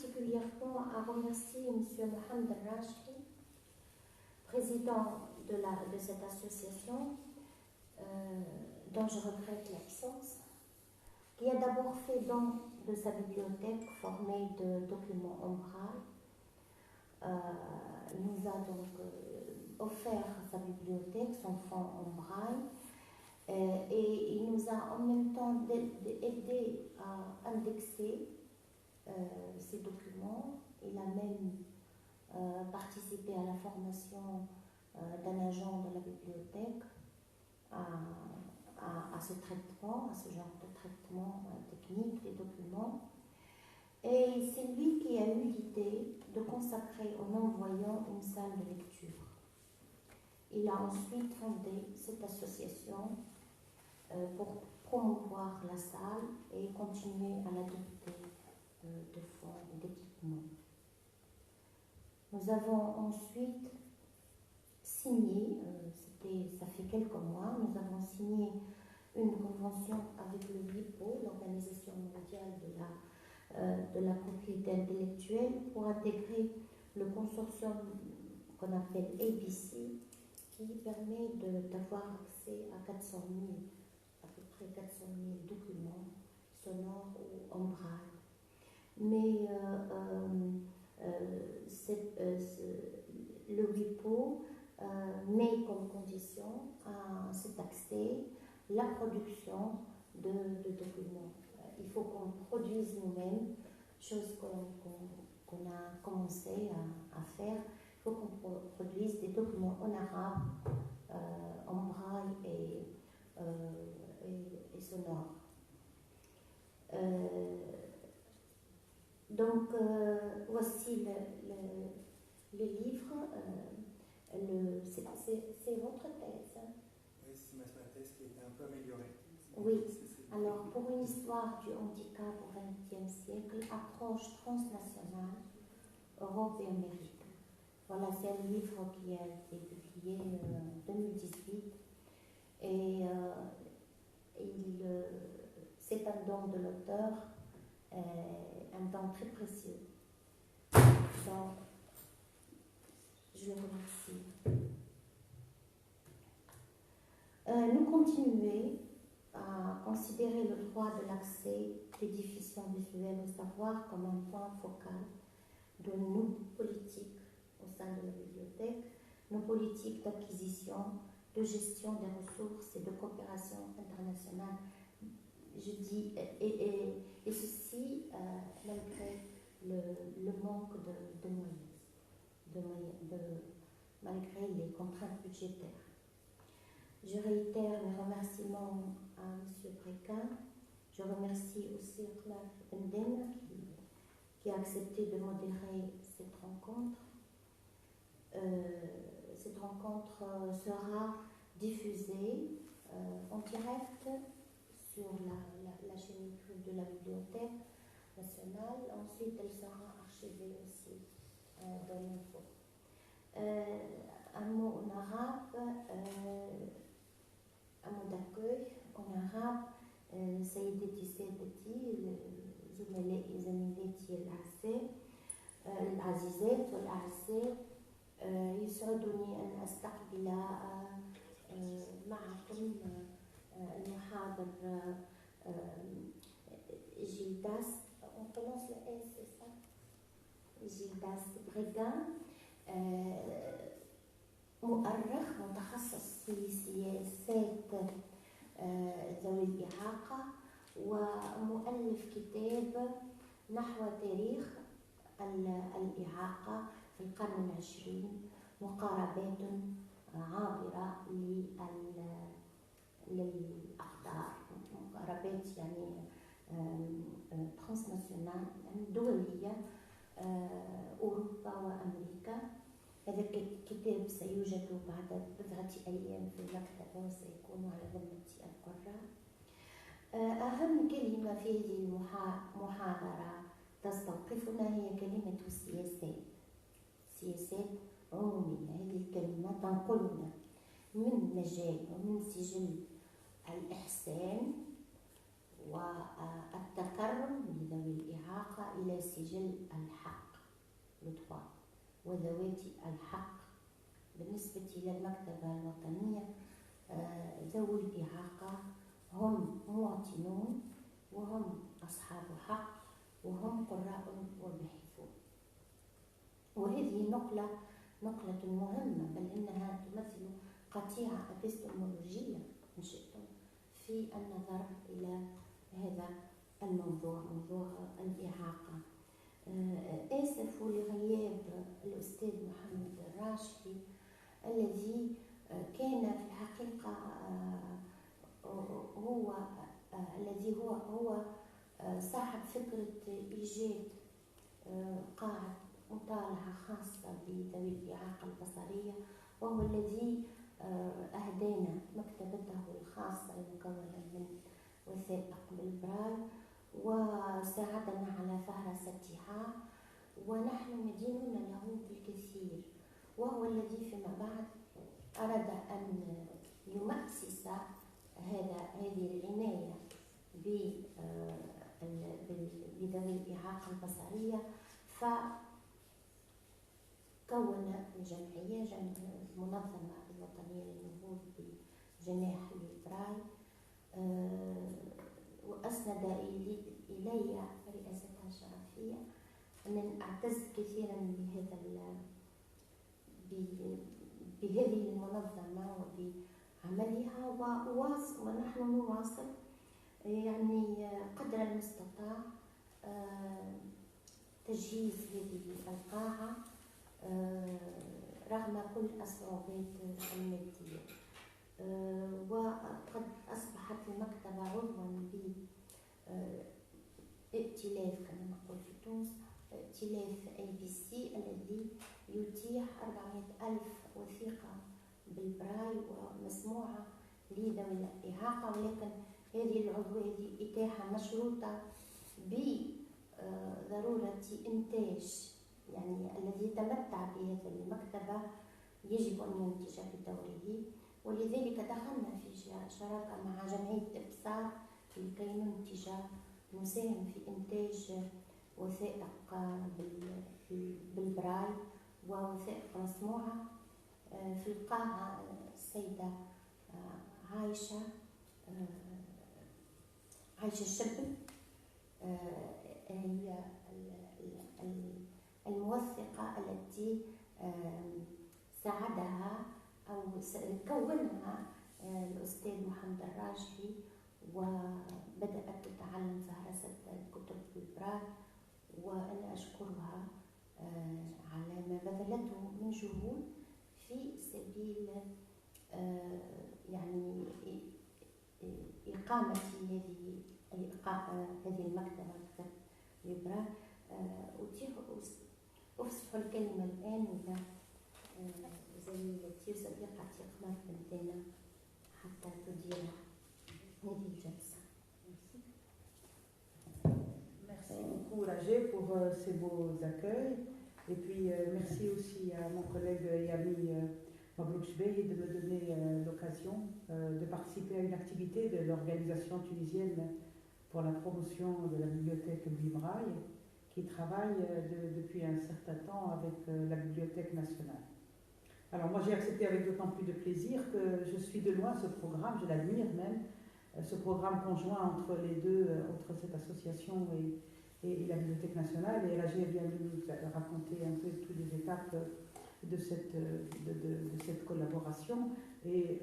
particulièrement à remercier M. Mohamed Rajhi, président de cette association, dont je regrette l'absence, qui a d'abord fait don de sa bibliothèque formée de documents en braille. Il nous a donc offert sa bibliothèque, son fonds en braille, et il nous a en même temps aidé à indexer ces documents. Il a même participé à la formation d'un agent de la bibliothèque à ce traitement, à ce genre de traitement technique des documents. Et c'est lui qui a eu l'idée de consacrer aux non-voyants une salle de lecture. Il a ensuite fondé cette association pour promouvoir la salle et continuer à la doter de fonds et d'équipements. Nous avons ensuite signé, ça fait quelques mois, nous avons signé une convention avec le WIPO, l'Organisation mondiale de la propriété intellectuelle, pour intégrer le consortium qu'on appelle ABC, qui permet d'avoir accès à 400 000, à peu près 400 000 documents sonores ou en braille. Mais le WIPO met comme condition à cet accès la production de documents. Il faut qu'on produise nous-mêmes, chose qu'on a commencé à faire. Il faut qu'on produise des documents en arabe, en braille et sonore. Donc, voici le livre. C'est votre thèse. Oui, c'est ma thèse qui a été un peu améliorée. Oui. Alors, pour une histoire du handicap au XXe siècle, approche transnationale, Europe et Amérique. Voilà, c'est un livre qui a été publié en 2018 et c'est un don de l'auteur, un don très précieux. Donc, je le remercie. Nous continuons à considérer le droit de l'accès des diffusions visuelles au savoir comme un point focal de nos politiques au sein de la bibliothèque, nos politiques d'acquisition, de gestion des ressources et de coopération internationale. Je dis, et ceci malgré le manque de moyens, malgré les contraintes budgétaires. Je réitère mes remerciements à M. Brequin. Je remercie aussi Ahmed Benden qui a accepté de modérer cette rencontre. Cette rencontre sera diffusée en direct sur la chaîne YouTube de la Bibliothèque nationale. Ensuite, elle sera archivée aussi dans l'info. Un mot en arabe, un mot d'accueil en arabe. سيدتي سادتي زميلاتي العزيزات والأعزاء، يسعدني أن أستقبل معكم المحاضر جيلداس، on prononce le S, c'est ça? جيلداس بريغان، مؤرخ متخصص في سياسات ذوي الإعاقة ومؤلف كتاب نحو تاريخ الإعاقة في القرن العشرين، مقاربات عابرة للأقطار، مقاربات يعني ترانسناسيونال دولية، أوروبا وأمريكا. هذا الكتاب سيوجد بعد بضعة أيام في المكتبة وسيكون على ذمة القراء. أهم كلمة في هذه المحاضرة تستوقفنا هي كلمة سياسات عمومية. هذه الكلمة تنقلنا من مجال ومن سجل الإحسان والتربية التكرم لذوي الإعاقة إلى سجل الحق للدروا وذوات الحق. بالنسبة إلى المكتبة الوطنية ذوي الإعاقة هم مواطنون وهم أصحاب حق وهم قراء وباحثون، وهذه نقلة مهمة، بل إنها تمثل قطيعة أبستمولوجية إن شئتم في النظر إلى هذا الموضوع، موضوع الإعاقة. آسف لغياب الأستاذ محمد الراشحي الذي كان في الحقيقة هو الذي هو صاحب فكرة إيجاد قاعة مطالعة خاصة بذوي الإعاقة البصرية، وهو الذي أهدانا مكتبته الخاصة المكونة من وثائق بالبراي وساعدنا على فهرستها، ونحن مدينون له بالكثير. وهو الذي فيما بعد أراد أن يمأسس هذه العناية بذوي الإعاقة البصرية، فكون الجمعية المنظمة الوطنية للنهوض بجناح البراي، وأسند إلي رئاستها الشرفية. أنا أعتز كثيرا بهذه المنظمة وبعملها، ونحن نواصل يعني قدر المستطاع تجهيز هذه القاعة رغم كل الصعوبات المادية. وقد أصبحت المكتبة عضوا بائتلاف كما نقول في تونس، ائتلاف ABC الذي يتيح 400,000 وثيقة بالبراي ومسموعة لذوي الإعاقة، ولكن هذه العضوية إتاحة مشروطة بضرورة إنتاج، يعني الذي يتمتع بهذه المكتبة يجب أن ينتج بدوره. ولذلك دخلنا في شراكة مع جمعية إبصار لكي نساهم في إنتاج وثائق بالبراي ووثائق مسموعة. في القاعة السيدة عايشة الشبل هي الموثقة التي ساعدها أو كونها الأستاذ محمد الراشحي، وبدأت تتعلم فهرسة الكتب بالبراي، وأنا أشكرها على ما بذلته من جهود في سبيل يعني إقامة هذه المكتبة بالبراي. أفسح الكلمة الآن إلى زميلتي وصديقتي قمر بنتنا حتى تدير هذه الجلسة. Merci beaucoup Rajé pour ces beaux accueils, et puis merci aussi à mon collègue et ami Mabrouk Chbehi de me donner l'occasion de participer à une activité de l'organisation tunisienne pour la promotion de la bibliothèque Louis Braille, qui travaille depuis un certain temps avec la Bibliothèque nationale. Alors moi j'ai accepté avec d'autant plus de plaisir que je suis de loin ce programme, je l'admire même, ce programme conjoint entre les deux, entre cette association et la Bibliothèque nationale. Et Rajé vient de nous raconter un peu toutes les étapes de cette collaboration. Et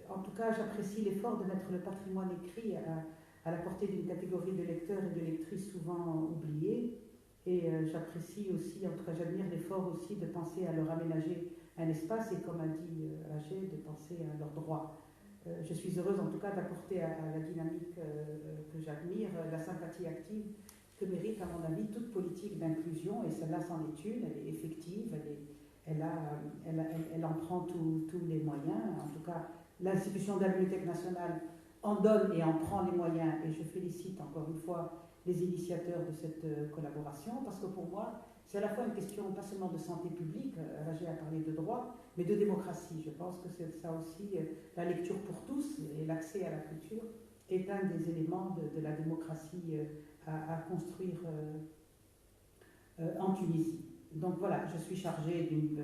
en tout cas j'apprécie l'effort de mettre le patrimoine écrit à la portée d'une catégorie de lecteurs et de lectrices souvent oubliés. Et j'apprécie aussi, en tout cas j'admire l'effort aussi de penser à leur aménager un espace et, comme a dit Rajé, de penser à leurs droits. Je suis heureuse en tout cas d'apporter à la dynamique que j'admire la sympathie active que mérite à mon avis toute politique d'inclusion, et celle-là c'en est une, elle est effective, elle en prend tous les moyens. En tout cas l'institution de la Bibliothèque nationale en donne et en prend les moyens, et je félicite encore une fois les initiateurs de cette collaboration, parce que pour moi c'est à la fois une question pas seulement de santé publique, Rajé a parlé de droit, mais de démocratie. Je pense que c'est ça aussi, la lecture pour tous et l'accès à la culture est un des éléments de la démocratie à construire en Tunisie. Donc voilà, je suis chargée d'une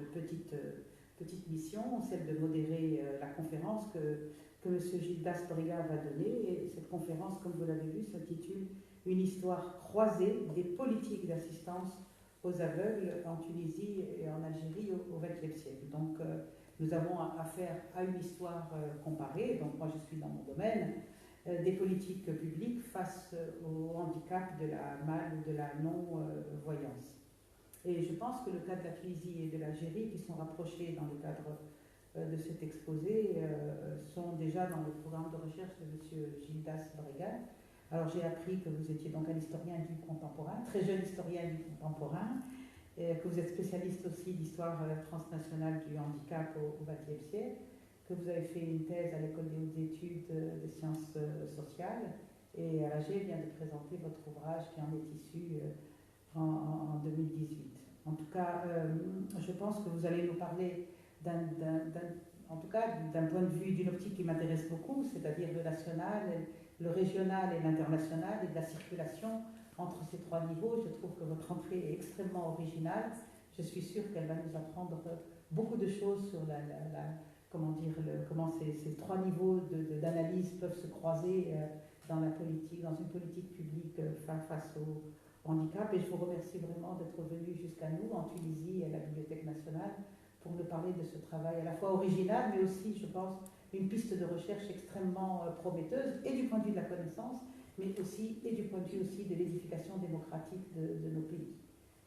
petite mission, celle de modérer la conférence que M. Gildas Brega va donner. Et cette conférence, comme vous l'avez vu, s'intitule « Une histoire croisée des politiques d'assistance aux aveugles en Tunisie et en Algérie au XXe siècle ». Donc nous avons affaire à une histoire comparée, donc moi je suis dans mon domaine, des politiques publiques face au handicap de la ou de la non-voyance. Et je pense que le cas de la Tunisie et de l'Algérie, qui sont rapprochés dans le cadre de cet exposé, sont déjà dans le programme de recherche de M. Gildas Brega. Alors j'ai appris que vous étiez donc un historien du contemporain, très jeune historien du contemporain, et que vous êtes spécialiste aussi d'histoire transnationale du handicap au XXe siècle, que vous avez fait une thèse à l'École des hautes études des sciences sociales, et l'AG vient de présenter votre ouvrage qui en est issu en 2018. En tout cas, je pense que vous allez nous parler d'un point de vue, d'une optique qui m'intéresse beaucoup, c'est-à-dire le national, le régional et l'international, et de la circulation entre ces trois niveaux. Je trouve que votre entrée est extrêmement originale. Je suis sûre qu'elle va nous apprendre beaucoup de choses sur comment ces trois niveaux d'analyse peuvent se croiser dans une politique publique face au handicap. Et je vous remercie vraiment d'être venu jusqu'à nous en Tunisie et à la Bibliothèque nationale pour nous parler de ce travail à la fois original, mais aussi, je pense, une piste de recherche extrêmement prometteuse, et du point de vue de la connaissance, mais aussi, et du point de vue aussi de l'édification démocratique de nos pays.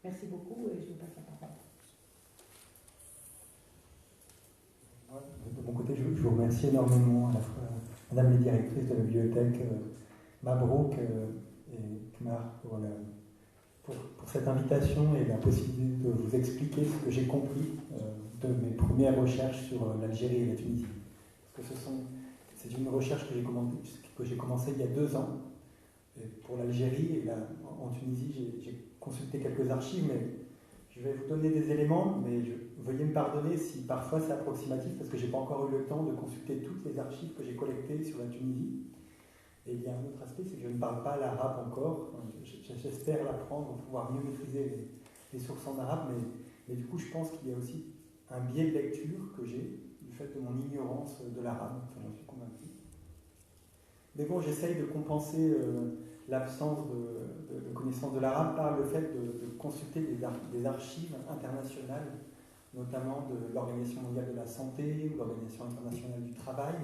Merci beaucoup et je vous passe la parole. De mon côté, je vous remercie énormément à la fois Madame les directrices de la bibliothèque, Mabrouk et Kmar pour cette invitation et la possibilité de vous expliquer ce que j'ai compris de mes premières recherches sur l'Algérie et la Tunisie. Parce que c'est une recherche que j'ai commencée il y a 2 ans. Et pour l'Algérie et en Tunisie, j'ai consulté quelques archives, mais je vais vous donner des éléments, mais veuillez me pardonner si parfois c'est approximatif, parce que je n'ai pas encore eu le temps de consulter toutes les archives que j'ai collectées sur la Tunisie. Et il y a un autre aspect, c'est que je ne parle pas l'arabe encore. J'espère l'apprendre pour pouvoir mieux maîtriser les sources en arabe, mais du coup, je pense qu'il y a aussi un biais de lecture que j'ai du fait de mon ignorance de l'arabe, enfin, j'en suis convaincu. Mais bon, j'essaye de compenser l'absence de connaissance de l'arabe par le fait de consulter des archives internationales, notamment de l'Organisation mondiale de la santé, ou l'Organisation internationale du travail,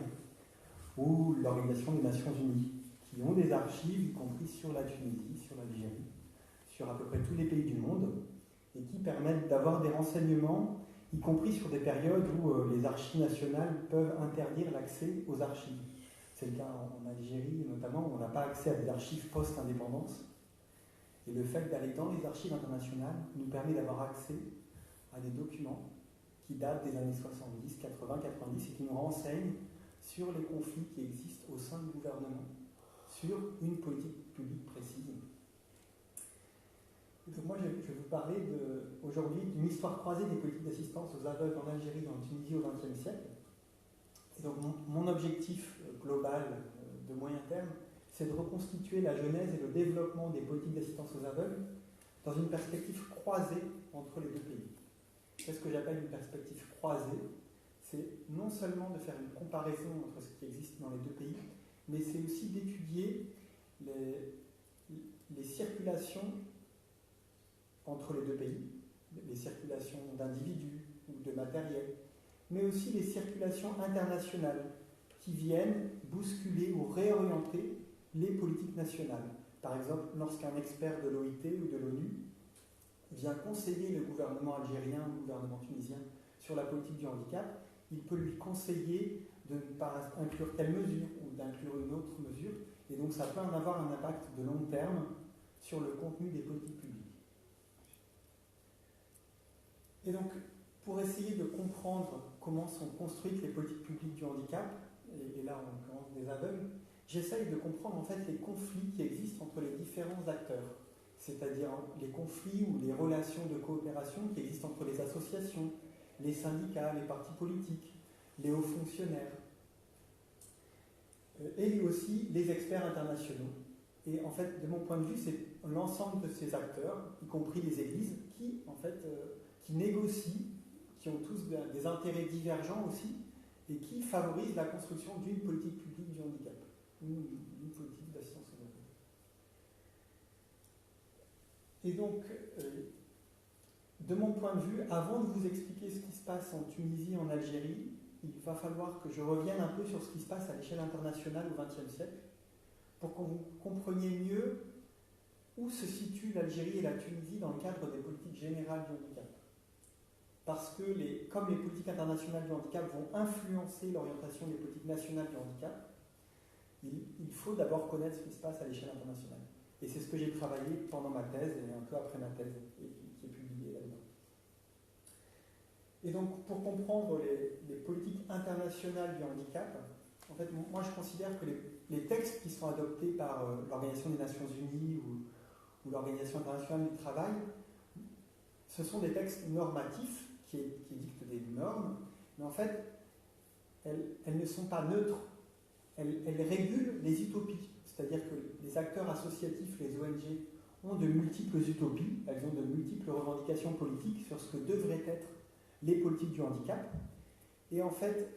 ou l'Organisation des Nations Unies, qui ont des archives, y compris sur la Tunisie, sur l'Algérie, sur à peu près tous les pays du monde, et qui permettent d'avoir des renseignements, y compris sur des périodes où les archives nationales peuvent interdire l'accès aux archives. C'est le cas en Algérie, notamment, où on n'a pas accès à des archives post-indépendance. Et le fait d'aller dans les archives internationales nous permet d'avoir accès à des documents qui datent des années 70, 80, 90 et qui nous renseignent sur les conflits qui existent au sein du gouvernement, sur une politique publique précise. Donc moi, je vais vous parler aujourd'hui d'une histoire croisée des politiques d'assistance aux aveugles en Algérie et en Tunisie au XXe siècle. Et donc mon objectif global de moyen terme, c'est de reconstituer la genèse et le développement des politiques d'assistance aux aveugles dans une perspective croisée entre les deux pays. Qu'est-ce que j'appelle une perspective croisée? C'est non seulement de faire une comparaison entre ce qui existe dans les deux pays, mais c'est aussi d'étudier les circulations entre les deux pays, les circulations d'individus ou de matériel, mais aussi les circulations internationales qui viennent bousculer ou réorienter les politiques nationales. Par exemple, lorsqu'un expert de l'OIT ou de l'ONU vient conseiller le gouvernement algérien ou le gouvernement tunisien sur la politique du handicap, il peut lui conseiller de ne pas inclure telle mesure ou d'inclure une autre mesure, et donc ça peut en avoir un impact de long terme sur le contenu des politiques publiques. Et donc, pour essayer de comprendre comment sont construites les politiques publiques du handicap, et là en l'occurrence des aveugles, j'essaye de comprendre en fait les conflits qui existent entre les différents acteurs, c'est-à-dire les conflits ou les relations de coopération qui existent entre les associations, les syndicats, les partis politiques, les hauts fonctionnaires, et aussi les experts internationaux Et en fait, de mon point de vue, c'est l'ensemble de ces acteurs, y compris les églises, qui, en fait, qui négocient, qui ont tous des intérêts divergents aussi, et qui favorisent la construction d'une politique publique du handicap, une politique d'assistance au handicap. Et donc, de mon point de vue, avant de vous expliquer ce qui se passe en Tunisie et en Algérie, il va falloir que je revienne un peu sur ce qui se passe à l'échelle internationale au XXe siècle, pour que vous compreniez mieux où se situent l'Algérie et la Tunisie dans le cadre des politiques générales du handicap. Parce que, comme les politiques internationales du handicap vont influencer l'orientation des politiques nationales du handicap, il faut d'abord connaître ce qui se passe à l'échelle internationale. Et c'est ce que j'ai travaillé pendant ma thèse et un peu après ma thèse, et qui est publiée là-dedans. Et donc, pour comprendre les politiques internationales du handicap, en fait, moi je considère que les textes qui sont adoptés par l'Organisation des Nations Unies ou l'Organisation internationale du travail, ce sont des textes normatifs qui dictent des normes, mais en fait, elles ne sont pas neutres. Elles régulent les utopies. C'est-à-dire que les acteurs associatifs, les ONG, ont de multiples utopies, elles ont de multiples revendications politiques sur ce que devraient être les politiques du handicap. Et en fait,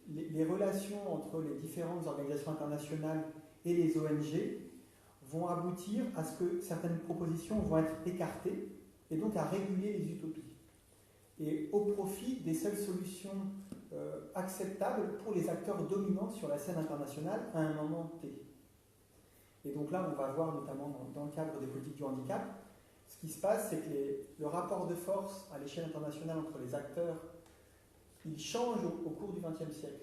les relations entre les différentes organisations internationales et les ONG vont aboutir à ce que certaines propositions vont être écartées et donc à réguler les utopies. Et au profit des seules solutions acceptables pour les acteurs dominants sur la scène internationale à un moment T. Et donc là, on va voir notamment dans le cadre des politiques du handicap, ce qui se passe, c'est que le rapport de force à l'échelle internationale entre les acteurs, il change au cours du XXe siècle.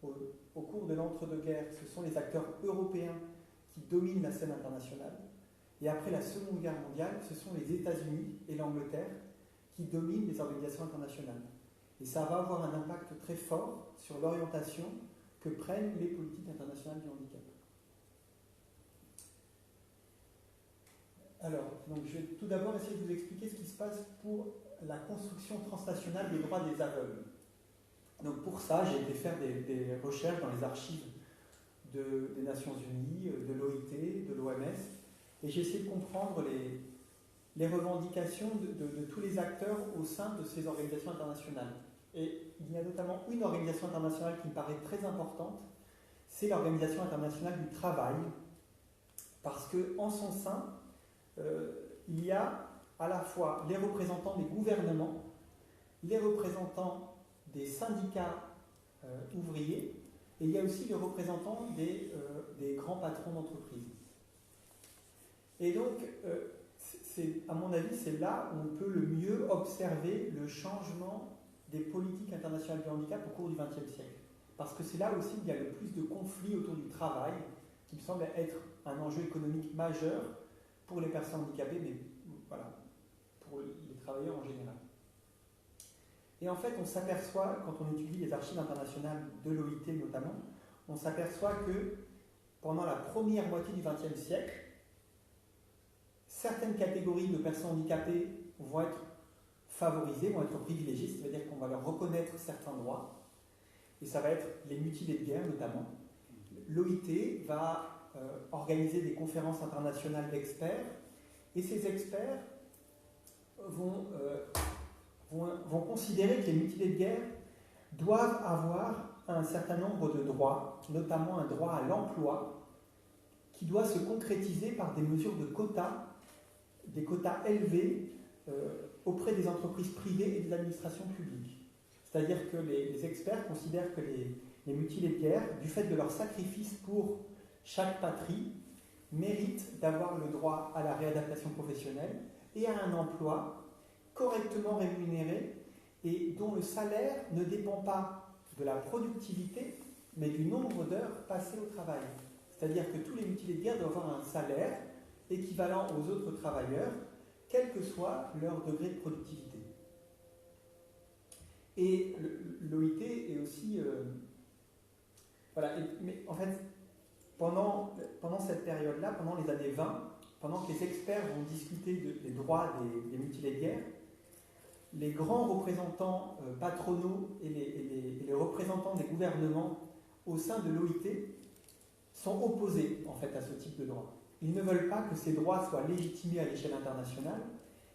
Au cours de l'entre-deux-guerres, ce sont les acteurs européens qui dominent la scène internationale. Et après la Seconde Guerre mondiale, ce sont les États-Unis et l'Angleterre qui dominent les organisations internationales. Et ça va avoir un impact très fort sur l'orientation que prennent les politiques internationales du handicap. Alors, donc je vais tout d'abord essayer de vous expliquer ce qui se passe pour la construction transnationale des droits des aveugles. Donc pour ça, j'ai été faire des recherches dans les archives des Nations Unies, de l'OIT, de l'OMS, et j'ai essayé de comprendre les revendications de tous les acteurs au sein de ces organisations internationales. Et il y a notamment une organisation internationale qui me paraît très importante, c'est l'Organisation internationale du travail, parce qu'en son sein, il y a à la fois les représentants des gouvernements, les représentants des syndicats ouvriers, et il y a aussi les représentants des grands patrons d'entreprise. Et donc, à mon avis, c'est là où on peut le mieux observer le changement des politiques internationales du handicap au cours du XXe siècle. Parce que c'est là aussi qu'il y a le plus de conflits autour du travail, qui me semble être un enjeu économique majeur pour les personnes handicapées, mais voilà, pour les travailleurs en général. Et en fait, on s'aperçoit, quand on étudie les archives internationales de l'OIT notamment, on s'aperçoit que pendant la première moitié du XXe siècle, certaines catégories de personnes handicapées vont être favorisées, vont être privilégiées, c'est-à-dire qu'on va leur reconnaître certains droits, et ça va être les mutilés de guerre notamment. L'OIT va organiser des conférences internationales d'experts, et ces experts vont considérer que les mutilés de guerre doivent avoir un certain nombre de droits, notamment un droit à l'emploi, qui doit se concrétiser par des mesures de quotas, des quotas élevés auprès des entreprises privées et de l'administration publique. C'est-à-dire que les experts considèrent que les mutilés de guerre, du fait de leur sacrifice pour chaque patrie, méritent d'avoir le droit à la réadaptation professionnelle et à un emploi correctement rémunéré et dont le salaire ne dépend pas de la productivité, mais du nombre d'heures passées au travail. C'est-à-dire que tous les mutilés de guerre doivent avoir un salaire équivalent aux autres travailleurs, quel que soit leur degré de productivité. Et l'OIT est aussi... voilà, mais en fait, pendant cette période-là, pendant les années 20, pendant que les experts vont discuter des droits des mutilés de guerre, les grands représentants patronaux et les représentants des gouvernements au sein de l'OIT sont opposés en fait à ce type de droit. Ils ne veulent pas que ces droits soient légitimés à l'échelle internationale,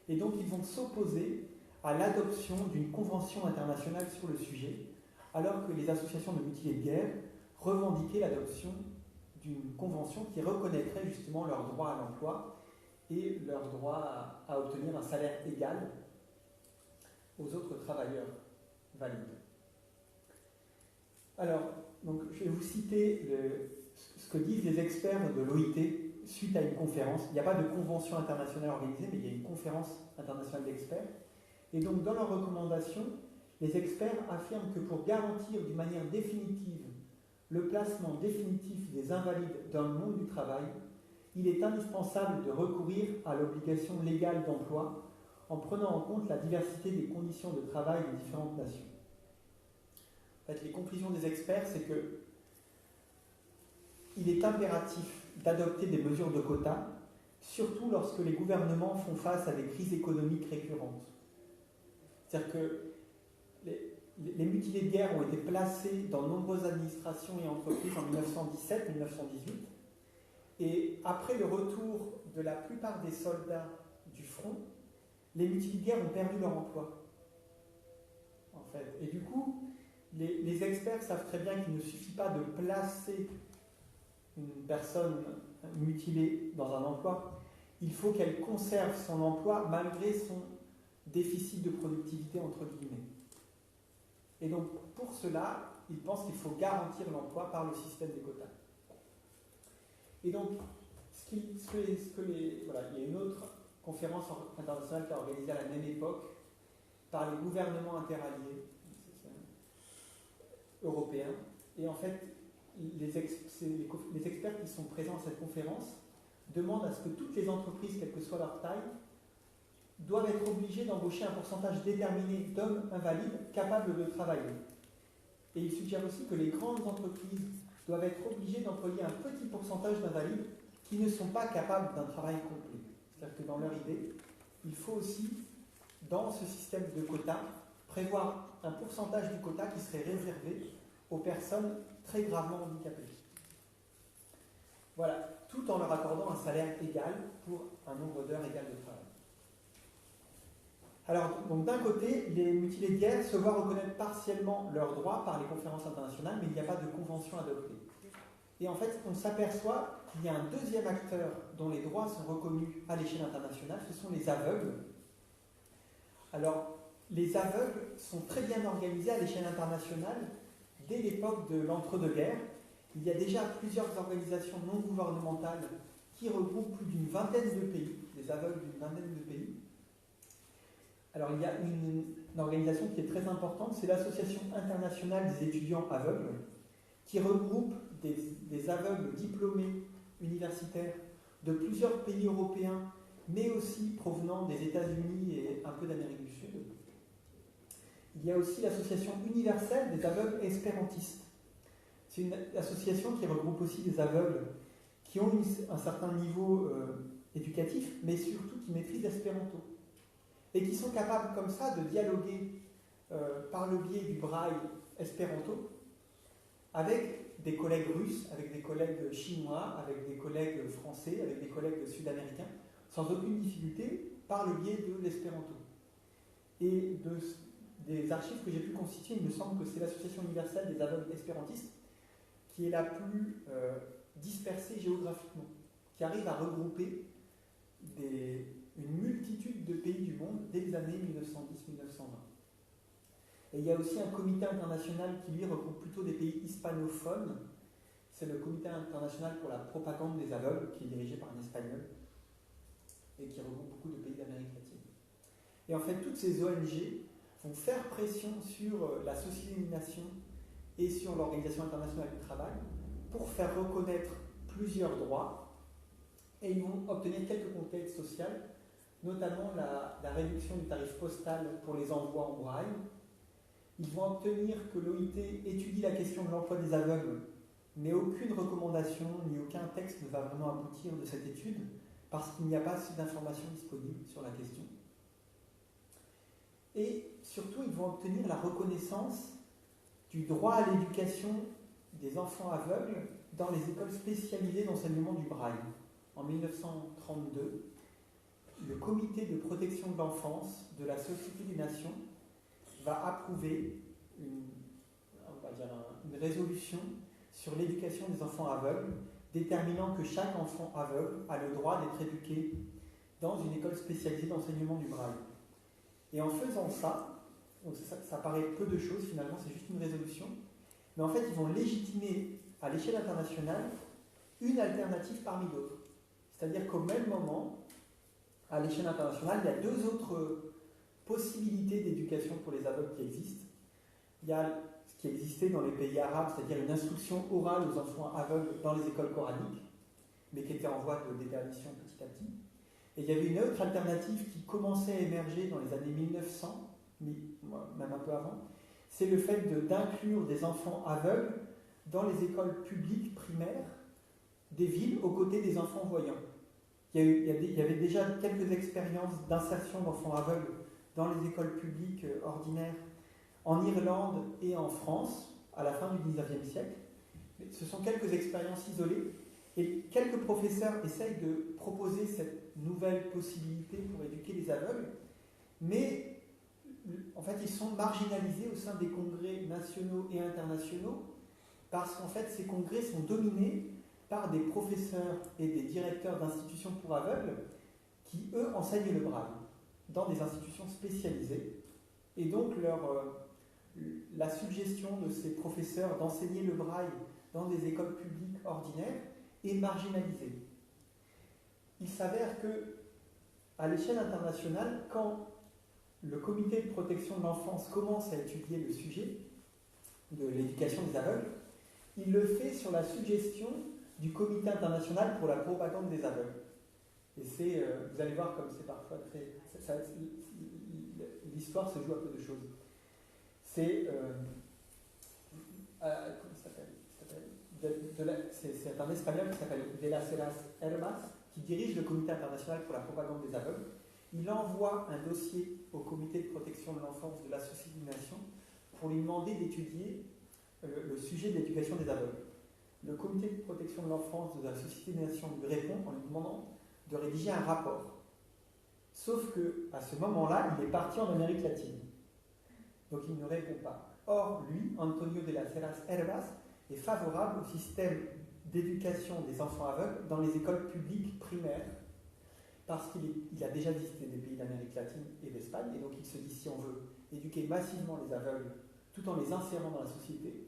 et donc ils vont s'opposer à l'adoption d'une convention internationale sur le sujet, alors que les associations de mutilés de guerre revendiquaient l'adoption d'une convention qui reconnaîtrait justement leur droit à l'emploi et leur droit à obtenir un salaire égal aux autres travailleurs valides. Alors, donc, je vais vous citer ce que disent les experts de l'OIT suite à une conférence. Il n'y a pas de convention internationale organisée, mais il y a une conférence internationale d'experts. Et donc, dans leurs recommandations, les experts affirment que pour garantir d'une manière définitive le placement définitif des invalides dans le monde du travail, il est indispensable de recourir à l'obligation légale d'emploi en prenant en compte la diversité des conditions de travail des différentes nations. En fait, les conclusions des experts, c'est que il est impératif d'adopter des mesures de quotas, surtout lorsque les gouvernements font face à des crises économiques récurrentes. C'est-à-dire que les mutilés de guerre ont été placés dans de nombreuses administrations et entreprises en 1917-1918, et après le retour de la plupart des soldats du front, les mutilés de guerre ont perdu leur emploi. En fait. Et du coup, les experts savent très bien qu'il ne suffit pas de placer une personne mutilée dans un emploi, il faut qu'elle conserve son emploi malgré son déficit de productivité, entre guillemets. Et donc, pour cela, ils pensent qu'il faut garantir l'emploi par le système des quotas. Et donc, voilà, il y a une autre conférence internationale qui est organisée à la même époque par les gouvernements interalliés européens. Et en fait, les experts qui sont présents à cette conférence demandent à ce que toutes les entreprises, quelle que soit leur taille, doivent être obligées d'embaucher un pourcentage déterminé d'hommes invalides capables de travailler. Et ils suggèrent aussi que les grandes entreprises doivent être obligées d'employer un petit pourcentage d'invalides qui ne sont pas capables d'un travail complet. C'est-à-dire que dans leur idée, il faut aussi, dans ce système de quotas, prévoir un pourcentage du quota qui serait réservé aux personnes très gravement handicapées. Voilà, tout en leur accordant un salaire égal pour un nombre d'heures égal de travail. Alors, donc d'un côté, les mutilés de guerre se voient reconnaître partiellement leurs droits par les conférences internationales, mais il n'y a pas de convention adoptée. Et en fait, on s'aperçoit qu'il y a un deuxième acteur dont les droits sont reconnus à l'échelle internationale, ce sont les aveugles. Alors, les aveugles sont très bien organisés à l'échelle internationale dès l'époque de l'entre-deux-guerres. Il y a déjà plusieurs organisations non gouvernementales qui regroupent plus d'une vingtaine de pays, les aveugles d'une vingtaine de pays. Alors, il y a une organisation qui est très importante, c'est l'Association internationale des étudiants aveugles, qui regroupe des aveugles diplômés universitaires de plusieurs pays européens, mais aussi provenant des États-Unis et un peu d'Amérique du Sud. Il y a aussi l'Association universelle des aveugles espérantistes. C'est une association qui regroupe aussi des aveugles qui ont un certain niveau éducatif, mais surtout qui maîtrisent l'espéranto. Et qui sont capables comme ça de dialoguer par le biais du braille espéranto avec des collègues russes, avec des collègues chinois, avec des collègues français, avec des collègues sud-américains, sans aucune difficulté, par le biais de l'espéranto. Et des archives que j'ai pu constituer, il me semble que c'est l'Association universelle des aveugles espérantistes qui est la plus dispersée géographiquement, qui arrive à regrouper une multitude de pays du monde dès les années 1910-1920. Et il y a aussi un comité international qui, lui, regroupe plutôt des pays hispanophones. C'est le comité international pour la propagande des aveugles, qui est dirigé par un Espagnol, et qui regroupe beaucoup de pays d'Amérique latine. Et en fait, toutes ces ONG vont faire pression sur la Société des Nations et sur l'Organisation internationale du travail pour faire reconnaître plusieurs droits, et ils vont obtenir quelques conquêtes sociales, notamment la réduction du tarif postal pour les envois en braille. Ils vont obtenir que l'OIT étudie la question de l'emploi des aveugles, mais aucune recommandation ni aucun texte ne va vraiment aboutir de cette étude parce qu'il n'y a pas assez d'informations disponibles sur la question. Et surtout, ils vont obtenir la reconnaissance du droit à l'éducation des enfants aveugles dans les écoles spécialisées d'enseignement du braille. en 1932, le comité de protection de l'enfance de la Société des Nations va approuver une résolution sur l'éducation des enfants aveugles, déterminant que chaque enfant aveugle a le droit d'être éduqué dans une école spécialisée d'enseignement du braille. Et en faisant ça, donc ça paraît peu de choses finalement, c'est juste une résolution, mais en fait ils vont légitimer à l'échelle internationale une alternative parmi d'autres. C'est-à-dire qu'au même moment, à l'échelle internationale, il y a deux autres possibilités d'éducation pour les aveugles qui existent. Il y a ce qui existait dans les pays arabes, c'est-à-dire une instruction orale aux enfants aveugles dans les écoles coraniques, mais qui était en voie de déperdition petit à petit. Et il y avait une autre alternative qui commençait à émerger dans les années 1900, même un peu avant, c'est le fait d'inclure des enfants aveugles dans les écoles publiques primaires des villes aux côtés des enfants voyants. Il y avait déjà quelques expériences d'insertion d'enfants aveugles dans les écoles publiques ordinaires en Irlande et en France à la fin du XIXe siècle. Ce sont quelques expériences isolées et quelques professeurs essayent de proposer cette nouvelle possibilité pour éduquer les aveugles, mais en fait ils sont marginalisés au sein des congrès nationaux et internationaux parce qu'en fait ces congrès sont dominés par des professeurs et des directeurs d'institutions pour aveugles qui, eux, enseignent le braille dans des institutions spécialisées. Et donc, la suggestion de ces professeurs d'enseigner le braille dans des écoles publiques ordinaires est marginalisée. Il s'avère que, à l'échelle internationale, quand le comité de protection de l'enfance commence à étudier le sujet de l'éducation des aveugles, il le fait sur la suggestion du Comité international pour la propagande des aveugles. Et vous allez voir comme c'est parfois l'histoire se joue à peu de choses. C'est comment ça s'appelle c'est un Espagnol qui s'appelle De las Herbas qui dirige le Comité international pour la propagande des aveugles. Il envoie un dossier au Comité de protection de l'enfance de la Société des Nations pour lui demander d'étudier le sujet de l'éducation des aveugles. Le Comité de protection de l'enfance de la Société des Nations lui répond en lui demandant de rédiger un rapport. Sauf qu'à ce moment-là, il est parti en Amérique latine. Donc il ne répond pas. Or, lui, Antonio de las Herbas, est favorable au système d'éducation des enfants aveugles dans les écoles publiques primaires, parce qu'il a déjà visité des pays d'Amérique latine et d'Espagne, et donc il se dit si on veut éduquer massivement les aveugles tout en les insérant dans la société,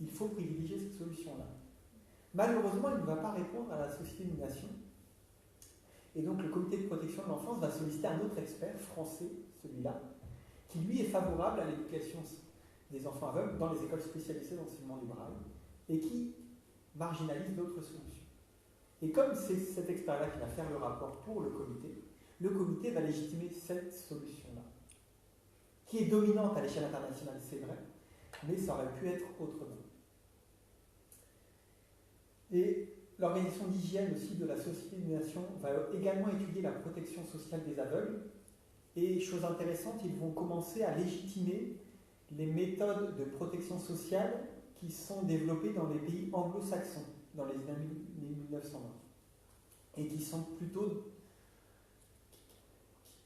il faut privilégier cette solution-là. Malheureusement, il ne va pas répondre à la Société des Nations. Et donc le Comité de protection de l'enfance va solliciter un autre expert, français, celui-là, qui lui est favorable à l'éducation des enfants aveugles dans les écoles spécialisées d'enseignement du braille et qui marginalise d'autres solutions. Et comme c'est cet expert-là qui va faire le rapport pour le comité va légitimer cette solution-là, qui est dominante à l'échelle internationale, c'est vrai, mais ça aurait pu être autrement. Et l'organisation d'hygiène aussi de la Société des Nations va également étudier la protection sociale des aveugles. Et chose intéressante, ils vont commencer à légitimer les méthodes de protection sociale qui sont développées dans les pays anglo-saxons dans les années 1920 et qui sont plutôt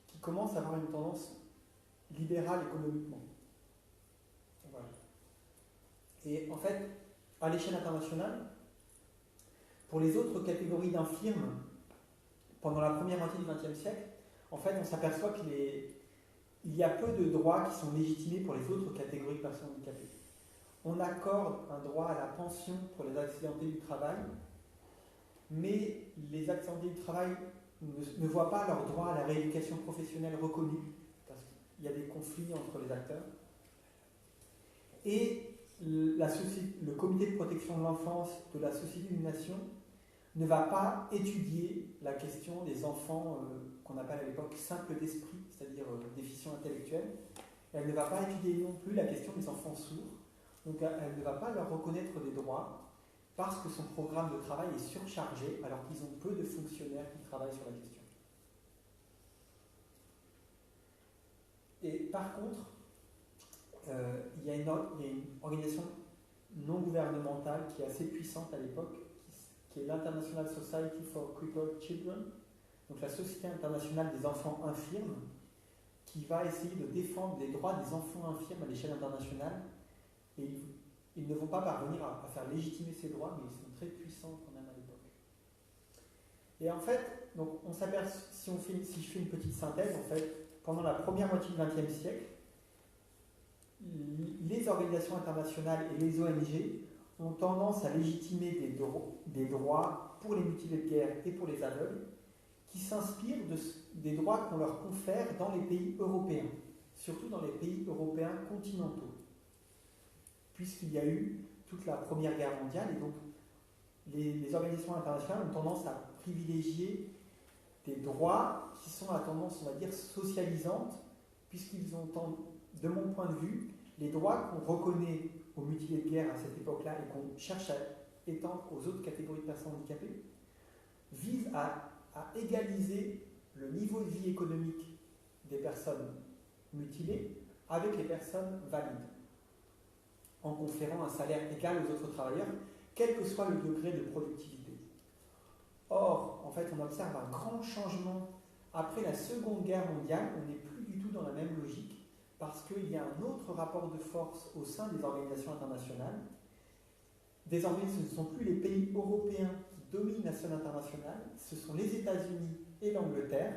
qui commencent à avoir une tendance libérale économiquement. Voilà. Et en fait, à l'échelle internationale, pour les autres catégories d'infirmes, pendant la première moitié du XXe siècle, en fait, on s'aperçoit qu'il y a peu de droits qui sont légitimés pour les autres catégories de personnes handicapées. On accorde un droit à la pension pour les accidentés du travail, mais les accidentés du travail ne voient pas leur droit à la rééducation professionnelle reconnu, parce qu'il y a des conflits entre les acteurs. Et le Comité de protection de l'enfance de la Société des Nations ne va pas étudier la question des enfants qu'on appelle à l'époque simples d'esprit, c'est-à-dire déficients intellectuels. Elle ne va pas étudier non plus la question des enfants sourds. Donc elle ne va pas leur reconnaître des droits parce que son programme de travail est surchargé alors qu'ils ont peu de fonctionnaires qui travaillent sur la question. Et par contre, il y a une organisation non gouvernementale qui est assez puissante à l'époque, qui est l'International Society for Crippled Children, donc la Société internationale des enfants infirmes, qui va essayer de défendre les droits des enfants infirmes à l'échelle internationale. Et ils ne vont pas parvenir à faire légitimer ces droits, mais ils sont très puissants quand même à l'époque. Et en fait, donc on s'aperçoit, si je fais une petite synthèse, en fait, pendant la première moitié du XXe siècle, les organisations internationales et les ONG ont tendance à légitimer des droits pour les mutilés de guerre et pour les aveugles, qui s'inspirent des droits qu'on leur confère dans les pays européens, surtout dans les pays européens continentaux, puisqu'il y a eu toute la Première Guerre mondiale, et donc les organisations internationales ont tendance à privilégier des droits qui sont à tendance, on va dire, socialisante, puisqu'ils ont, de mon point de vue, les droits qu'on reconnaît aux mutilés de guerre à cette époque-là et qu'on cherche à étendre aux autres catégories de personnes handicapées, visent à égaliser le niveau de vie économique des personnes mutilées avec les personnes valides, en conférant un salaire égal aux autres travailleurs, quel que soit le degré de productivité. Or, en fait, on observe un grand changement après la Seconde Guerre mondiale. On n'est plus du tout dans la même logique, parce qu'il y a un autre rapport de force au sein des organisations internationales. Désormais, ce ne sont plus les pays européens qui dominent la scène internationale, ce sont les États-Unis et l'Angleterre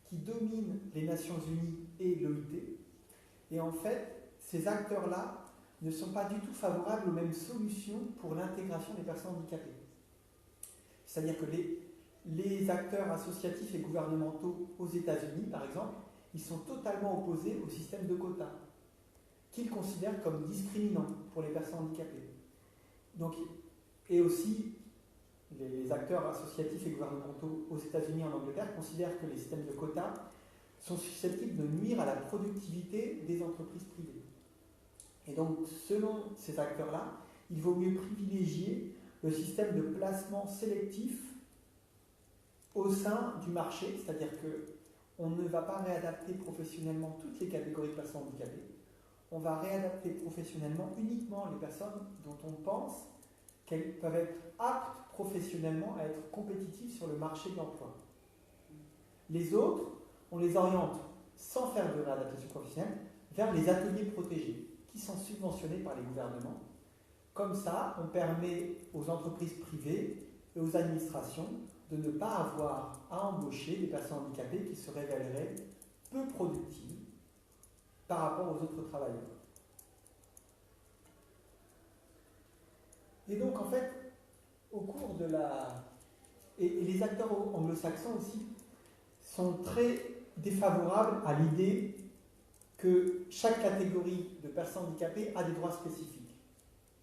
qui dominent les Nations Unies et l'OIT. Et en fait, ces acteurs-là ne sont pas du tout favorables aux mêmes solutions pour l'intégration des personnes handicapées. C'est-à-dire que les acteurs associatifs et gouvernementaux aux États-Unis, par exemple, ils sont totalement opposés au système de quotas, qu'ils considèrent comme discriminant pour les personnes handicapées. Donc, et aussi, les acteurs associatifs et gouvernementaux aux États-Unis et en Angleterre considèrent que les systèmes de quotas sont susceptibles de nuire à la productivité des entreprises privées. Et donc, selon ces acteurs-là, il vaut mieux privilégier le système de placement sélectif au sein du marché, c'est-à-dire qu'on ne va pas réadapter professionnellement toutes les catégories de personnes handicapées, on va réadapter professionnellement uniquement les personnes dont on pense qu'elles peuvent être aptes professionnellement à être compétitives sur le marché de l'emploi. Les autres, on les oriente, sans faire de réadaptation professionnelle, vers les ateliers protégés, qui sont subventionnés par les gouvernements. Comme ça, on permet aux entreprises privées et aux administrations de ne pas avoir à embaucher des personnes handicapées qui se révéleraient peu productives par rapport aux autres travailleurs. Et donc, en fait, au cours de la... Et les acteurs anglo-saxons aussi sont très défavorables à l'idée que chaque catégorie de personnes handicapées a des droits spécifiques.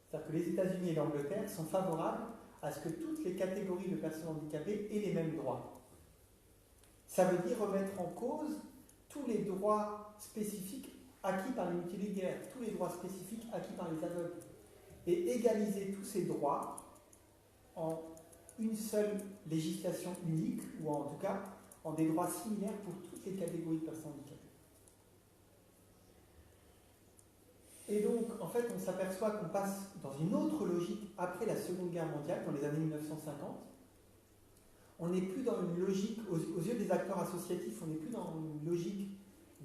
C'est-à-dire que les États-Unis et l'Angleterre sont favorables à ce que toutes les catégories de personnes handicapées aient les mêmes droits. Ça veut dire remettre en cause tous les droits spécifiques acquis par les mutilés de guerre, tous les droits spécifiques acquis par les aveugles, et égaliser tous ces droits en une seule législation unique, ou en tout cas en des droits similaires pour toutes les catégories de personnes handicapées. Et donc, en fait, on s'aperçoit qu'on passe dans une autre logique après la Seconde Guerre mondiale, dans les années 1950. On n'est plus dans une logique, aux yeux des acteurs associatifs, on n'est plus dans une logique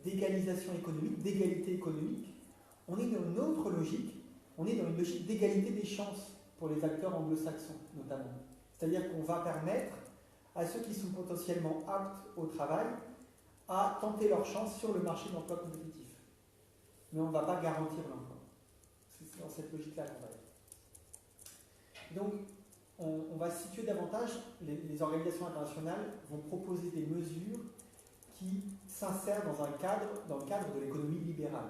d'égalisation économique, d'égalité économique. On est dans une autre logique, on est dans une logique d'égalité des chances pour les acteurs anglo-saxons, notamment. C'est-à-dire qu'on va permettre à ceux qui sont potentiellement aptes au travail à tenter leur chance sur le marché de l'emploi compétitif. Mais on ne va pas garantir l'emploi. C'est dans cette logique-là qu'on va être. Donc, on va se situer davantage, les organisations internationales vont proposer des mesures qui s'insèrent dans le cadre de l'économie libérale,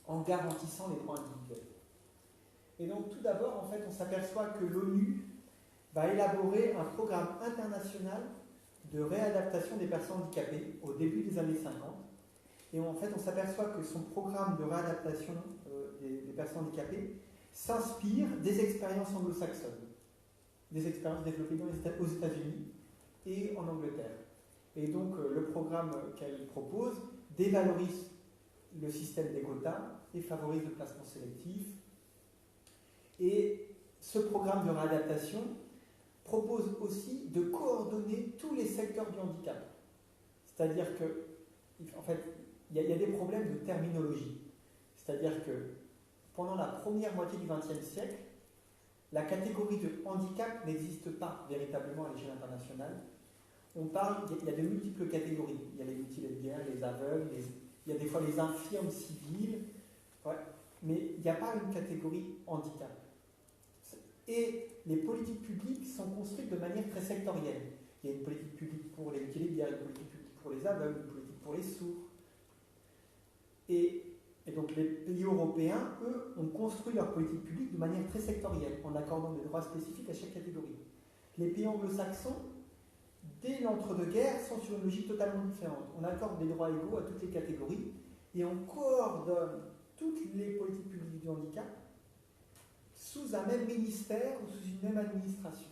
en garantissant les droits individuels. Et donc, tout d'abord, en fait, on s'aperçoit que l'ONU va élaborer un programme international de réadaptation des personnes handicapées au début des années 50. Et en fait, on s'aperçoit que son programme de réadaptation des personnes handicapées s'inspire des expériences anglo-saxonnes, des expériences développées aux États-Unis et en Angleterre. Et donc, le programme qu'elle propose dévalorise le système des quotas et favorise le placement sélectif. Et ce programme de réadaptation propose aussi de coordonner tous les secteurs du handicap. C'est-à-dire que, en fait, il y a des problèmes de terminologie. C'est-à-dire que pendant la première moitié du XXe siècle, la catégorie de handicap n'existe pas véritablement à l'échelle internationale. On parle, il y a de multiples catégories. Il y a les multilesbiens, les aveugles, il y a des fois les infirmes civiles, ouais, mais il n'y a pas une catégorie handicap. Et les politiques publiques sont construites de manière très sectorielle. Il y a une politique publique pour les multilesbiens, une politique publique pour les aveugles, une politique pour les sourds. Et donc les pays européens, eux, ont construit leur politique publique de manière très sectorielle, en accordant des droits spécifiques à chaque catégorie. Les pays anglo-saxons, dès l'entre-deux-guerres, sont sur une logique totalement différente. On accorde des droits égaux à toutes les catégories et on coordonne toutes les politiques publiques du handicap sous un même ministère ou sous une même administration.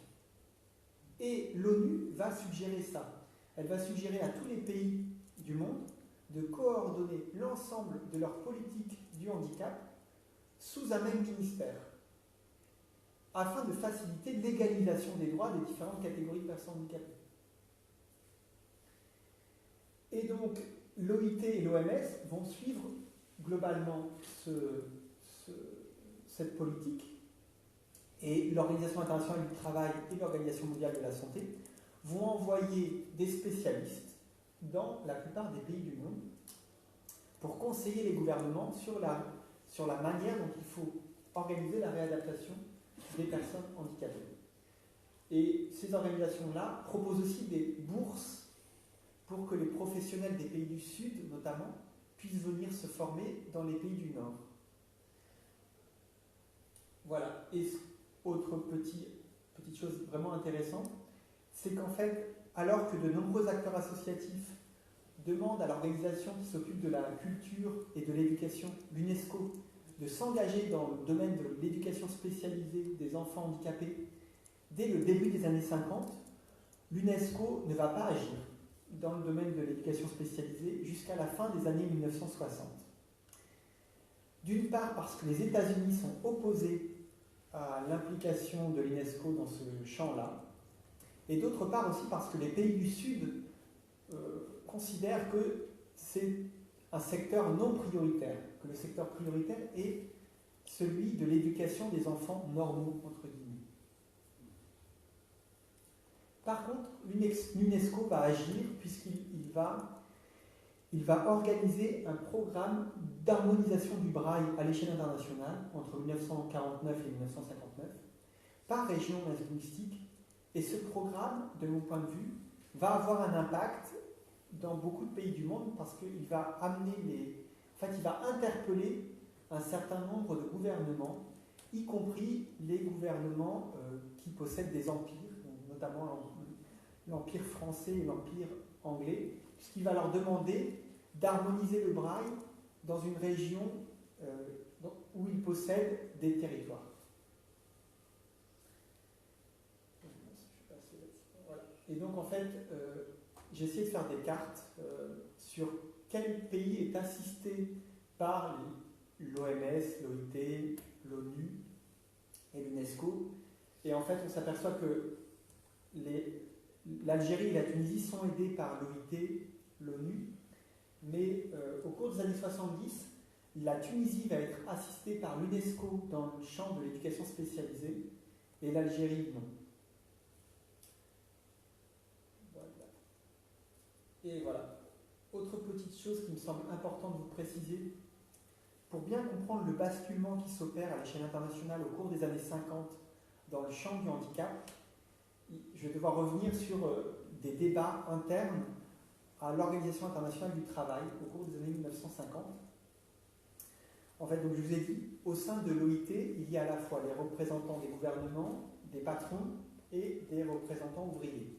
Et l'ONU va suggérer ça. Elle va suggérer à tous les pays du monde de coordonner l'ensemble de leur politique du handicap sous un même ministère, afin de faciliter l'égalisation des droits des différentes catégories de personnes handicapées. Et donc, l'OIT et l'OMS vont suivre globalement cette politique, et l'Organisation internationale du travail et l'Organisation mondiale de la santé vont envoyer des spécialistes dans la plupart des pays du monde pour conseiller les gouvernements sur la manière dont il faut organiser la réadaptation des personnes handicapées. Et ces organisations-là proposent aussi des bourses pour que les professionnels des pays du Sud, notamment, puissent venir se former dans les pays du Nord. Voilà. Et autre petite chose vraiment intéressante, c'est qu'en fait, alors que de nombreux acteurs associatifs demandent à l'organisation qui s'occupe de la culture et de l'éducation, l'UNESCO, de s'engager dans le domaine de l'éducation spécialisée des enfants handicapés dès le début des années 50, l'UNESCO ne va pas agir dans le domaine de l'éducation spécialisée jusqu'à la fin des années 1960. D'une part parce que les États-Unis sont opposés à l'implication de l'UNESCO dans ce champ-là, et d'autre part aussi parce que les pays du Sud considèrent que c'est un secteur non prioritaire, que le secteur prioritaire est celui de l'éducation des enfants normaux, entre guillemets. Par contre, l'UNESCO va agir puisqu'il va organiser un programme d'harmonisation du braille à l'échelle internationale entre 1949 et 1959 par région linguistique. Et ce programme, de mon point de vue, va avoir un impact dans beaucoup de pays du monde parce qu'il va il va interpeller un certain nombre de gouvernements, y compris les gouvernements qui possèdent des empires, notamment l'empire français et l'empire anglais, puisqu'il va leur demander d'harmoniser le braille dans une région où ils possèdent des territoires. Et donc en fait, j'ai essayé de faire des cartes sur quel pays est assisté par l'OMS, l'OIT, l'ONU et l'UNESCO. Et en fait, on s'aperçoit que l'Algérie et la Tunisie sont aidés par l'OIT, l'ONU, mais au cours des années 70, la Tunisie va être assistée par l'UNESCO dans le champ de l'éducation spécialisée et l'Algérie non. Et voilà. Autre petite chose qui me semble importante de vous préciser, pour bien comprendre le basculement qui s'opère à l'échelle internationale au cours des années 50 dans le champ du handicap, je vais devoir revenir sur des débats internes à l'Organisation internationale du travail au cours des années 1950. En fait, donc je vous ai dit, au sein de l'OIT, il y a à la fois les représentants des gouvernements, des patrons et des représentants ouvriers.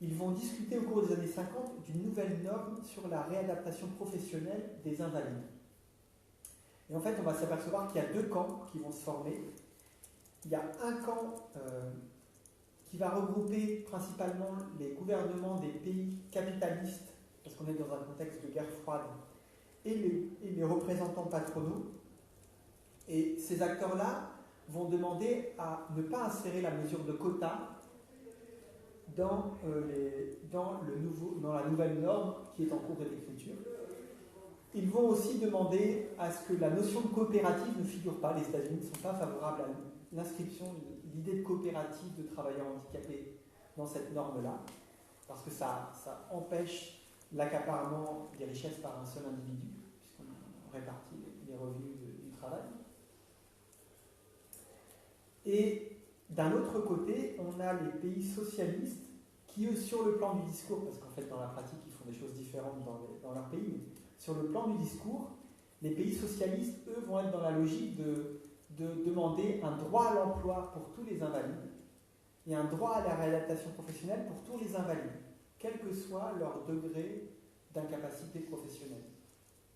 Ils vont discuter au cours des années 50 d'une nouvelle norme sur la réadaptation professionnelle des invalides. Et en fait, on va s'apercevoir qu'il y a deux camps qui vont se former. Il y a un camp qui va regrouper principalement les gouvernements des pays capitalistes, parce qu'on est dans un contexte de guerre froide, et les représentants patronaux. Et ces acteurs-là vont demander à ne pas insérer la mesure de quota dans la nouvelle norme qui est en cours d'écriture. Ils vont aussi demander à ce que la notion de coopérative ne figure pas. Les États-Unis ne sont pas favorables à l'inscription de l'idée de coopérative de travailleurs handicapés dans cette norme-là, parce que ça empêche l'accaparement des richesses par un seul individu, puisqu'on répartit les revenus du travail. Et d'un autre côté, on a les pays socialistes qui, eux, sur le plan du discours, parce qu'en fait, dans la pratique, ils font des choses différentes dans leur pays, mais sur le plan du discours, les pays socialistes, eux, vont être dans la logique de demander un droit à l'emploi pour tous les invalides et un droit à la réadaptation professionnelle pour tous les invalides, quel que soit leur degré d'incapacité professionnelle.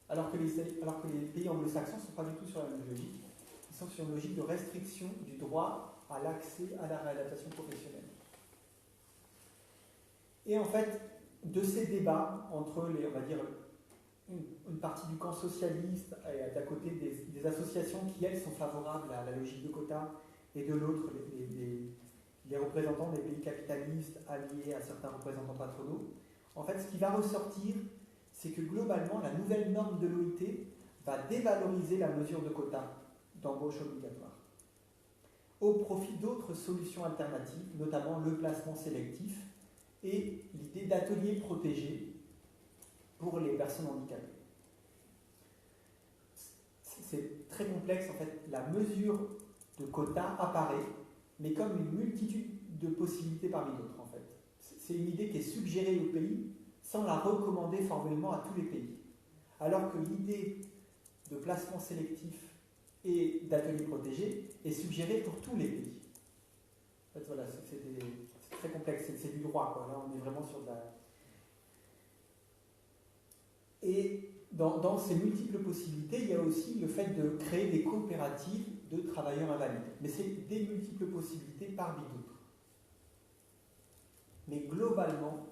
Alors que les pays anglo-saxons ne sont pas du tout sur la même logique. Ils sont sur une logique de restriction du droit à l'accès à la réadaptation professionnelle. Et en fait, de ces débats entre on va dire, une partie du camp socialiste et d'à côté des associations qui, elles, sont favorables à la logique de quota, et de l'autre, les représentants des pays capitalistes alliés à certains représentants patronaux, en fait, ce qui va ressortir, c'est que globalement, la nouvelle norme de l'OIT va dévaloriser la mesure de quota d'embauche obligatoire au profit d'autres solutions alternatives, notamment le placement sélectif et l'idée d'ateliers protégés pour les personnes handicapées. C'est très complexe, en fait. La mesure de quota apparaît, mais comme une multitude de possibilités parmi d'autres, en fait. C'est une idée qui est suggérée au pays sans la recommander formellement à tous les pays. Alors que l'idée de placement sélectif et d'ateliers protégés est suggérée pour tous les pays. En fait, voilà, c'est très complexe, c'est du droit, quoi. Là, on est vraiment sur de la... Et dans ces multiples possibilités, il y a aussi le fait de créer des coopératives de travailleurs invalides. Mais c'est des multiples possibilités parmi d'autres. Mais globalement,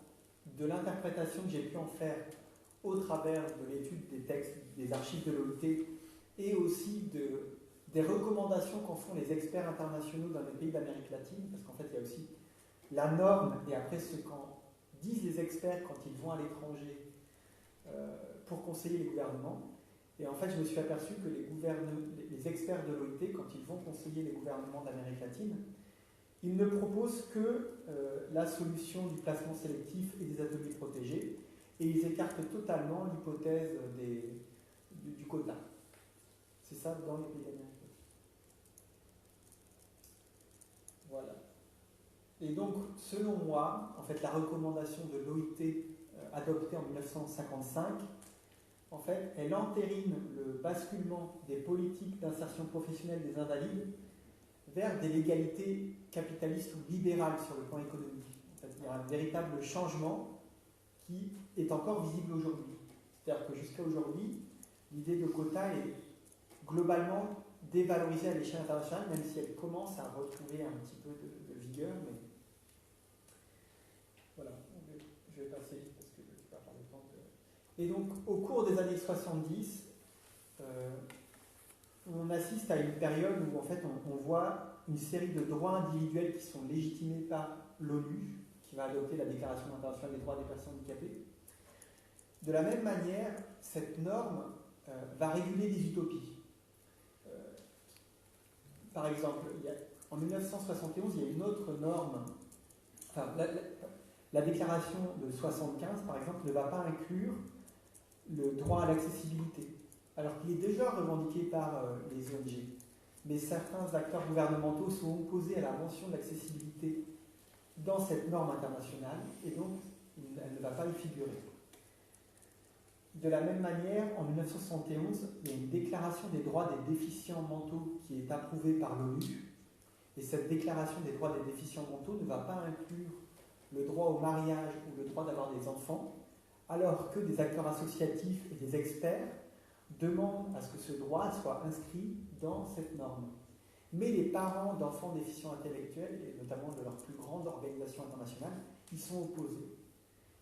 de l'interprétation que j'ai pu en faire au travers de l'étude des textes, des archives de l'OIT, et aussi des recommandations qu'en font les experts internationaux dans les pays d'Amérique latine, parce qu'en fait, il y a aussi la norme, et après ce qu'en disent les experts quand ils vont à l'étranger pour conseiller les gouvernements. Et en fait, je me suis aperçu que les experts de l'OIT, quand ils vont conseiller les gouvernements d'Amérique latine, ils ne proposent que la solution du placement sélectif et des ateliers protégés, et ils écartent totalement l'hypothèse du quota. C'est ça dans les pays d'Amérique latine. Voilà. Et donc, selon moi, en fait, la recommandation de l'OIT adoptée en 1955, en fait, elle entérine le basculement des politiques d'insertion professionnelle des invalides vers des légalités capitalistes ou libérales sur le plan économique. En fait, il y a un véritable changement qui est encore visible aujourd'hui. C'est-à-dire que jusqu'à aujourd'hui, l'idée de quota est globalement dévalorisée à l'échelle internationale, même si elle commence à retrouver un petit peu de vigueur. Mais voilà, je vais passer parce que je ne vais pas parler de temps. Et donc, au cours des années 70, on assiste à une période où en fait on voit une série de droits individuels qui sont légitimés par l'ONU, qui va adopter la Déclaration internationale des droits des personnes handicapées. De la même manière, cette norme va réguler des utopies. Par exemple, en 1971, il y a une autre norme. Enfin, la déclaration de 1975, par exemple, ne va pas inclure le droit à l'accessibilité, alors qu'il est déjà revendiqué par les ONG. Mais certains acteurs gouvernementaux sont opposés à la mention de l'accessibilité dans cette norme internationale, et donc elle ne va pas y figurer. De la même manière, en 1971, il y a une déclaration des droits des déficients mentaux qui est approuvée par l'ONU, et cette déclaration des droits des déficients mentaux ne va pas inclure le droit au mariage ou le droit d'avoir des enfants, alors que des acteurs associatifs et des experts demandent à ce que ce droit soit inscrit dans cette norme. Mais les parents d'enfants déficients intellectuels, et notamment de leur plus grande organisation internationale, y sont opposés.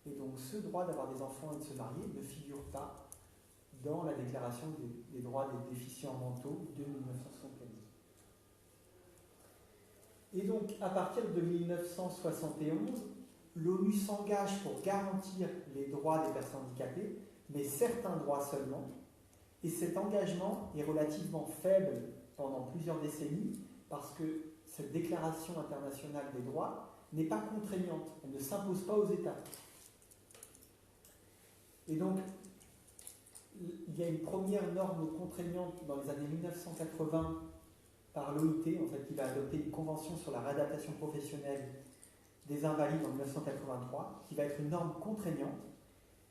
Et donc ce droit d'avoir des enfants et de se marier ne figure pas dans la déclaration des droits des déficients mentaux de 1971. Et donc, à partir de 1971, l'ONU s'engage pour garantir les droits des personnes handicapées, mais certains droits seulement. Et cet engagement est relativement faible pendant plusieurs décennies parce que cette déclaration internationale des droits n'est pas contraignante, elle ne s'impose pas aux États. Et donc, il y a une première norme contraignante dans les années 1980 par l'OIT, en fait, qui va adopter une convention sur la réadaptation professionnelle des invalides en 1983, qui va être une norme contraignante.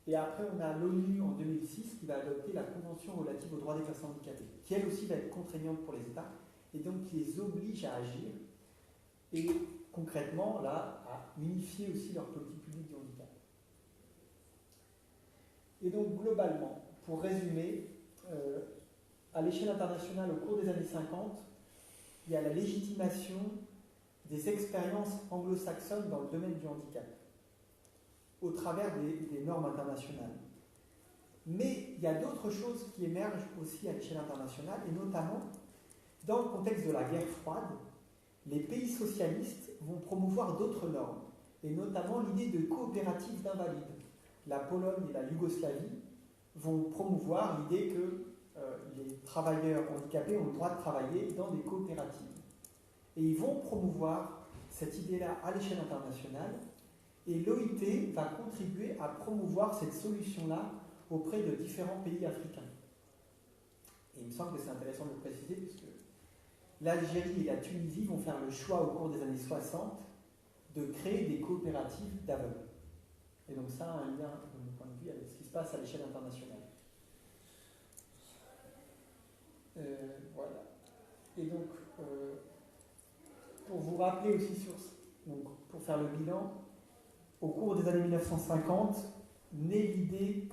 Et après, on a l'ONU en 2006 qui va adopter la convention relative aux droits des personnes handicapées, qui elle aussi va être contraignante pour les États, et donc qui les oblige à agir, et concrètement, là, à unifier aussi leur politique publique du handicap. Et donc, globalement, pour résumer, à l'échelle internationale, au cours des années 50, il y a la légitimation des expériences anglo-saxonnes dans le domaine du handicap, au travers des normes internationales. Mais il y a d'autres choses qui émergent aussi à l'échelle internationale, et notamment, dans le contexte de la guerre froide, les pays socialistes vont promouvoir d'autres normes, et notamment l'idée de coopératives d'invalides. La Pologne et la Yougoslavie vont promouvoir l'idée que les travailleurs handicapés ont le droit de travailler dans des coopératives. Et ils vont promouvoir cette idée-là à l'échelle internationale, et l'OIT va contribuer à promouvoir cette solution-là auprès de différents pays africains. Et il me semble que c'est intéressant de le préciser, puisque l'Algérie et la Tunisie vont faire le choix au cours des années 60 de créer des coopératives d'aveugles. Et donc ça a un lien, de mon point de vue, avec ce qui se passe à l'échelle internationale. Voilà. Et donc, pour vous rappeler aussi donc, pour faire le bilan, au cours des années 1950, naît l'idée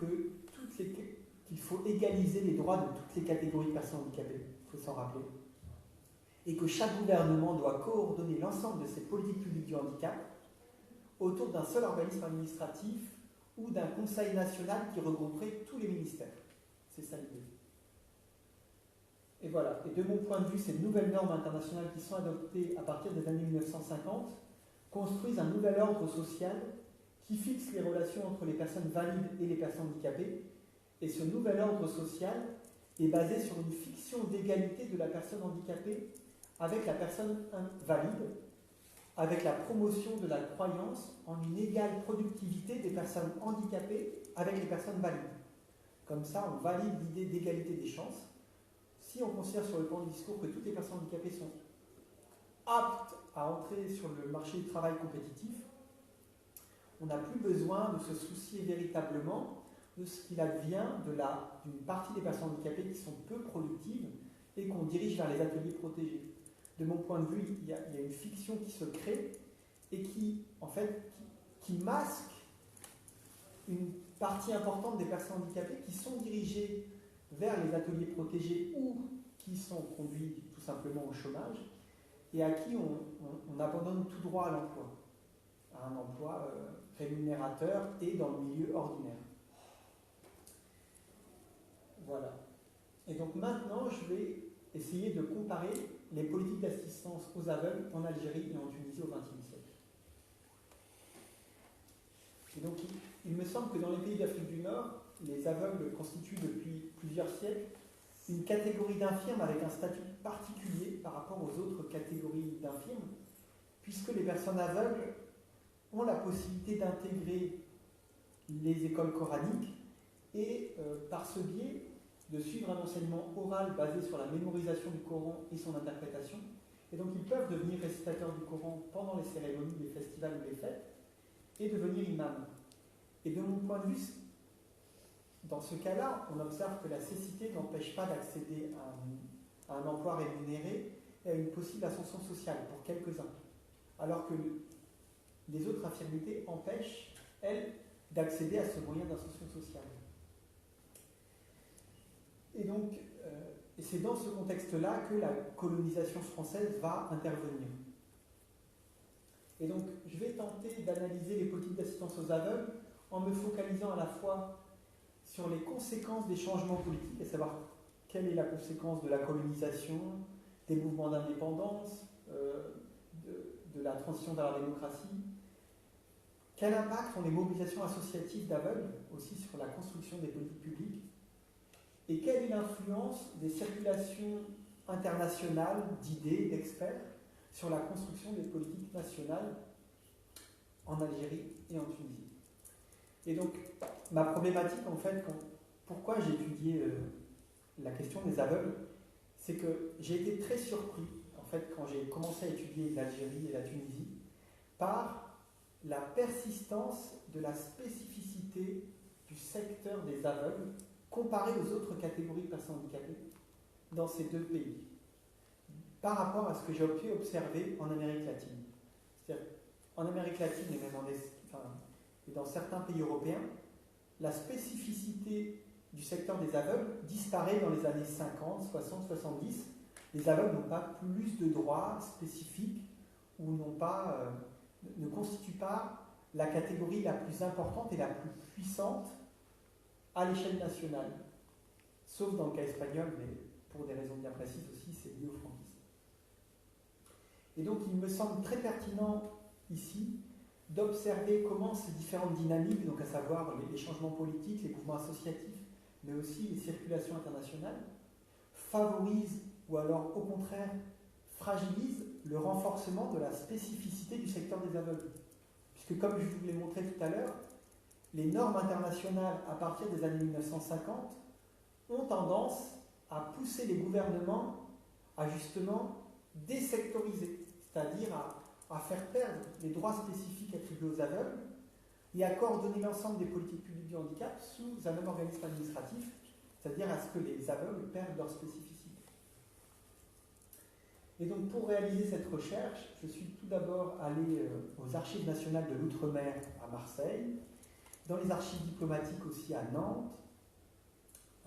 qu'il faut égaliser les droits de toutes les catégories de personnes handicapées, il faut s'en rappeler, et que chaque gouvernement doit coordonner l'ensemble de ses politiques publiques du handicap autour d'un seul organisme administratif ou d'un conseil national qui regrouperait tous les ministères. C'est ça l'idée. Et voilà. Et de mon point de vue, ces nouvelles normes internationales qui sont adoptées à partir des années 1950 construisent un nouvel ordre social qui fixe les relations entre les personnes valides et les personnes handicapées. Et ce nouvel ordre social est basé sur une fiction d'égalité de la personne handicapée avec la personne valide, avec la promotion de la croyance en une égale productivité des personnes handicapées avec les personnes valides. Comme ça, on valide l'idée d'égalité des chances. Si on considère sur le plan du discours que toutes les personnes handicapées sont aptes à entrer sur le marché du travail compétitif, on n'a plus besoin de se soucier véritablement de ce qu'il advient d'une partie des personnes handicapées qui sont peu productives et qu'on dirige vers les ateliers protégés. De mon point de vue, il y a une fiction qui se crée et qui masque une partie importante des personnes handicapées qui sont dirigées vers les ateliers protégés ou qui sont conduits tout simplement au chômage et à qui on abandonne tout droit à l'emploi, à un emploi rémunérateur et dans le milieu ordinaire. Voilà. Et donc maintenant, je vais essayer de comparer les politiques d'assistance aux aveugles en Algérie et en Tunisie au XXe siècle. Et donc, il me semble que dans les pays d'Afrique du Nord, les aveugles constituent depuis plusieurs siècles une catégorie d'infirmes avec un statut particulier par rapport aux autres catégories d'infirmes, puisque les personnes aveugles ont la possibilité d'intégrer les écoles coraniques et, par ce biais, de suivre un enseignement oral basé sur la mémorisation du Coran et son interprétation. Et donc, ils peuvent devenir récitateurs du Coran pendant les cérémonies, les festivals ou les fêtes, et devenir imams. Et de mon point de vue, dans ce cas-là, on observe que la cécité n'empêche pas d'accéder à un emploi rémunéré et à une possible ascension sociale pour quelques-uns. Alors que les autres infirmités empêchent, elles, d'accéder à ce moyen d'ascension sociale. Et donc, c'est dans ce contexte-là que la colonisation française va intervenir. Et donc, je vais tenter d'analyser les politiques d'assistance aux aveugles en me focalisant à la fois sur les conséquences des changements politiques, à savoir quelle est la conséquence de la colonisation, des mouvements d'indépendance, de la transition vers la démocratie, quel impact ont les mobilisations associatives d'aveugles aussi sur la construction des politiques publiques, et quelle est l'influence des circulations internationales d'idées, d'experts, sur la construction des politiques nationales en Algérie et en Tunisie. Et donc, ma problématique, en fait, pourquoi j'ai étudié la question des aveugles, c'est que j'ai été très surpris, en fait, quand j'ai commencé à étudier l'Algérie et la Tunisie, par la persistance de la spécificité du secteur des aveugles comparé aux autres catégories de personnes handicapées dans ces deux pays, par rapport à ce que j'ai pu observer en Amérique latine. C'est-à-dire, en Amérique latine et même et dans certains pays européens, la spécificité du secteur des aveugles disparaît dans les années 50, 60, 70. Les aveugles n'ont pas plus de droits spécifiques ou ne constituent pas la catégorie la plus importante et la plus puissante à l'échelle nationale. Sauf dans le cas espagnol, mais pour des raisons bien précises aussi, c'est lié au franquisme. Et donc il me semble très pertinent ici d'observer comment ces différentes dynamiques, donc à savoir les changements politiques, les mouvements associatifs, mais aussi les circulations internationales, favorisent ou alors au contraire fragilisent le renforcement de la spécificité du secteur des aveugles. Puisque comme je vous l'ai montré tout à l'heure, les normes internationales à partir des années 1950 ont tendance à pousser les gouvernements à justement désectoriser, c'est-à-dire à faire perdre les droits spécifiques attribués aux aveugles et à coordonner l'ensemble des politiques publiques du handicap sous un même organisme administratif, c'est-à-dire à ce que les aveugles perdent leur spécificité. Et donc pour réaliser cette recherche, je suis tout d'abord allé aux Archives nationales de l'Outre-mer à Marseille, dans les archives diplomatiques aussi à Nantes,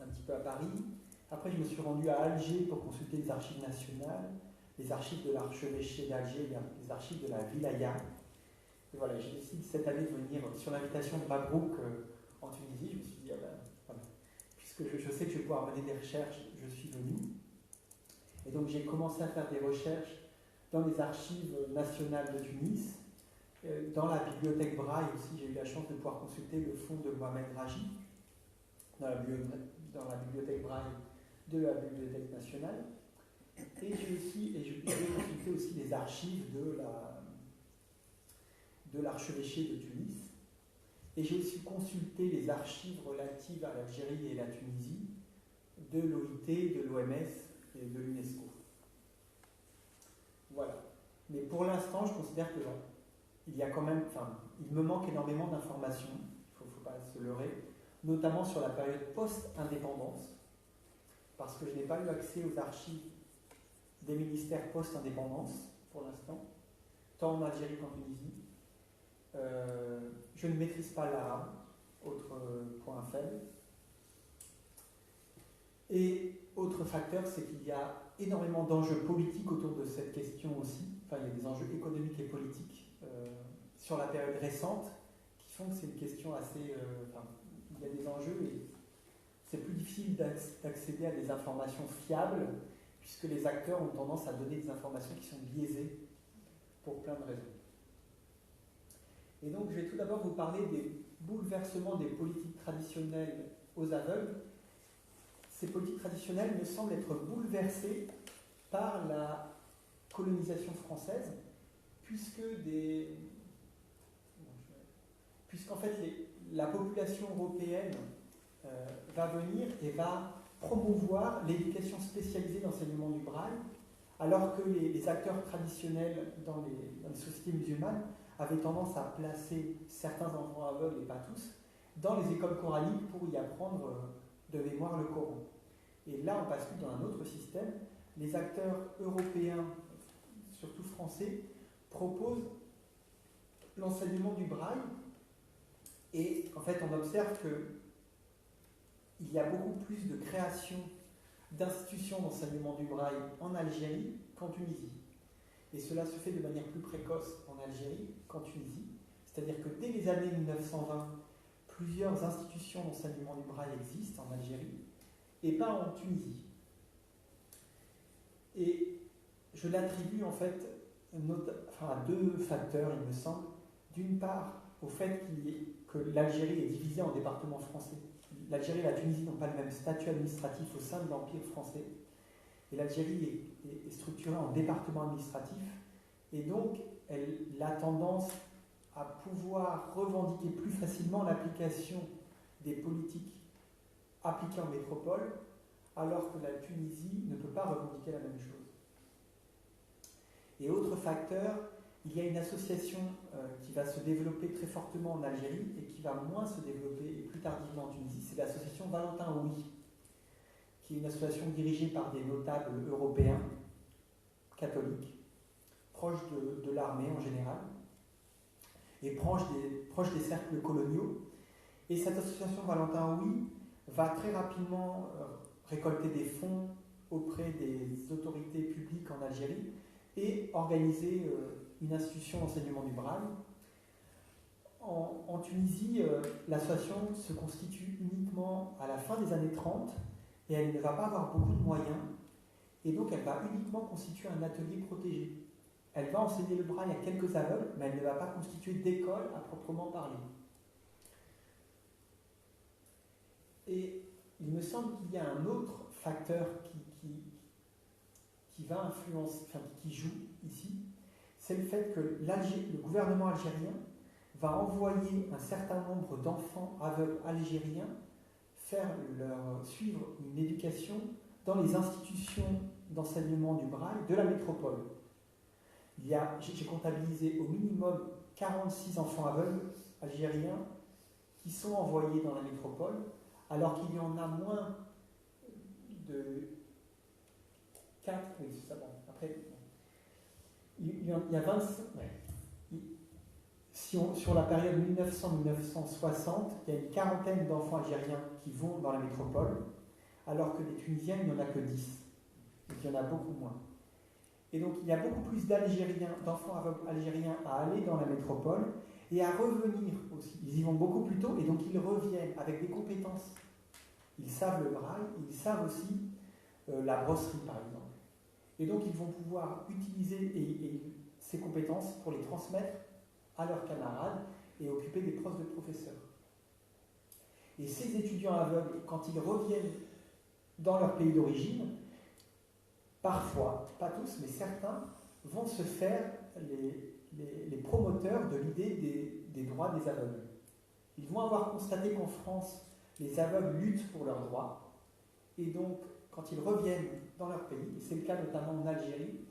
un petit peu à Paris. Après, je me suis rendu à Alger pour consulter les archives nationales, les archives de l'archevêché d'Alger, les archives de la Wilaya. Et voilà, j'ai décidé cette année de venir sur l'invitation de Mabrouk en Tunisie. Je me suis dit, voilà, puisque je sais que je vais pouvoir mener des recherches, je suis venu. Et donc j'ai commencé à faire des recherches dans les archives nationales de Tunis, dans la bibliothèque Braille aussi. J'ai eu la chance de pouvoir consulter le fonds de Mohamed Raji, dans la bibliothèque Braille de la Bibliothèque nationale. Et j'ai consulté aussi les archives de l'archevêché de Tunis. Et j'ai aussi consulté les archives relatives à l'Algérie et la Tunisie de l'OIT, de l'OMS et de l'UNESCO. Voilà. Mais pour l'instant, je considère que il y a quand même, il me manque énormément d'informations, il ne faut pas se leurrer, notamment sur la période post-indépendance, parce que je n'ai pas eu accès aux archives des ministères post-indépendance pour l'instant, tant en Algérie qu'en Tunisie. Je ne maîtrise pas l'arabe, autre point faible. Et autre facteur, c'est qu'il y a énormément d'enjeux politiques autour de cette question aussi. Enfin, il y a des enjeux économiques et politiques sur la période récente qui font que c'est une question assez... il y a des enjeux et c'est plus difficile d'accéder à des informations fiables puisque les acteurs ont tendance à donner des informations qui sont biaisées pour plein de raisons. Et donc, je vais tout d'abord vous parler des bouleversements des politiques traditionnelles aux aveugles. Ces politiques traditionnelles me semblent être bouleversées par la colonisation française, puisqu'en fait la population européenne va venir et va promouvoir l'éducation spécialisée d'enseignement du braille, alors que les acteurs traditionnels dans les sociétés musulmanes avaient tendance à placer certains enfants aveugles, et pas tous, dans les écoles coraniques pour y apprendre de mémoire le Coran. Et là, on bascule dans un autre système. Les acteurs européens, surtout français, proposent l'enseignement du braille. Et en fait, on observe qu'il y a beaucoup plus de création d'institutions d'enseignement du braille en Algérie qu'en Tunisie. Et cela se fait de manière plus précoce en Algérie qu'en Tunisie. C'est-à-dire que dès les années 1920, plusieurs institutions d'enseignement du braille existent en Algérie et pas en Tunisie. Et je l'attribue en fait, à deux facteurs, il me semble. D'une part, au fait que l'Algérie est divisée en départements français. L'Algérie et la Tunisie n'ont pas le même statut administratif au sein de l'Empire français. Et l'Algérie est structurée en départements administratifs. Et donc, elle a tendance à pouvoir revendiquer plus facilement l'application des politiques appliquées en métropole, alors que la Tunisie ne peut pas revendiquer la même chose. Et autre facteur, il y a une association qui va se développer très fortement en Algérie et qui va moins se développer et plus tardivement en Tunisie, c'est l'association Valentin Houy, qui est une association dirigée par des notables européens, catholiques, proches de l'armée en général, et proches des cercles coloniaux. Et cette association Valentin Houy va très rapidement récolter des fonds auprès des autorités publiques en Algérie et organiser une institution d'enseignement du Braille. En Tunisie, l'association se constitue uniquement à la fin des années 30 et elle ne va pas avoir beaucoup de moyens et donc elle va uniquement constituer un atelier protégé. Elle va enseigner le Braille à quelques aveugles, mais elle ne va pas constituer d'école à proprement parler. Et il me semble qu'il y a un autre facteur qui va influencer, enfin, qui joue ici, c'est le fait que le gouvernement algérien va envoyer un certain nombre d'enfants aveugles algériens suivre une éducation dans les institutions d'enseignement du Braille de la métropole. J'ai comptabilisé au minimum 46 enfants aveugles algériens qui sont envoyés dans la métropole, alors qu'il y en a moins de 4, oui, c'est ça, bon, après, il y a 25, ouais. Sur la période 1900-1960, il y a une quarantaine d'enfants algériens qui vont dans la métropole, alors que des Tunisiens, il n'y en a que 10. Donc il y en a beaucoup moins. Et donc il y a beaucoup plus d'enfants aveugles algériens à aller dans la métropole et à revenir aussi. Ils y vont beaucoup plus tôt et donc ils reviennent avec des compétences. Ils savent le braille, ils savent aussi la brosserie par exemple. Et donc ils vont pouvoir utiliser ces compétences pour les transmettre à leurs camarades et occuper des postes de professeurs. Et ces étudiants aveugles, quand ils reviennent dans leur pays d'origine, parfois, pas tous, mais certains, vont se faire les promoteurs de l'idée des droits des aveugles. Ils vont avoir constaté qu'en France, les aveugles luttent pour leurs droits, et donc, quand ils reviennent dans leur pays, et c'est le cas notamment en Algérie,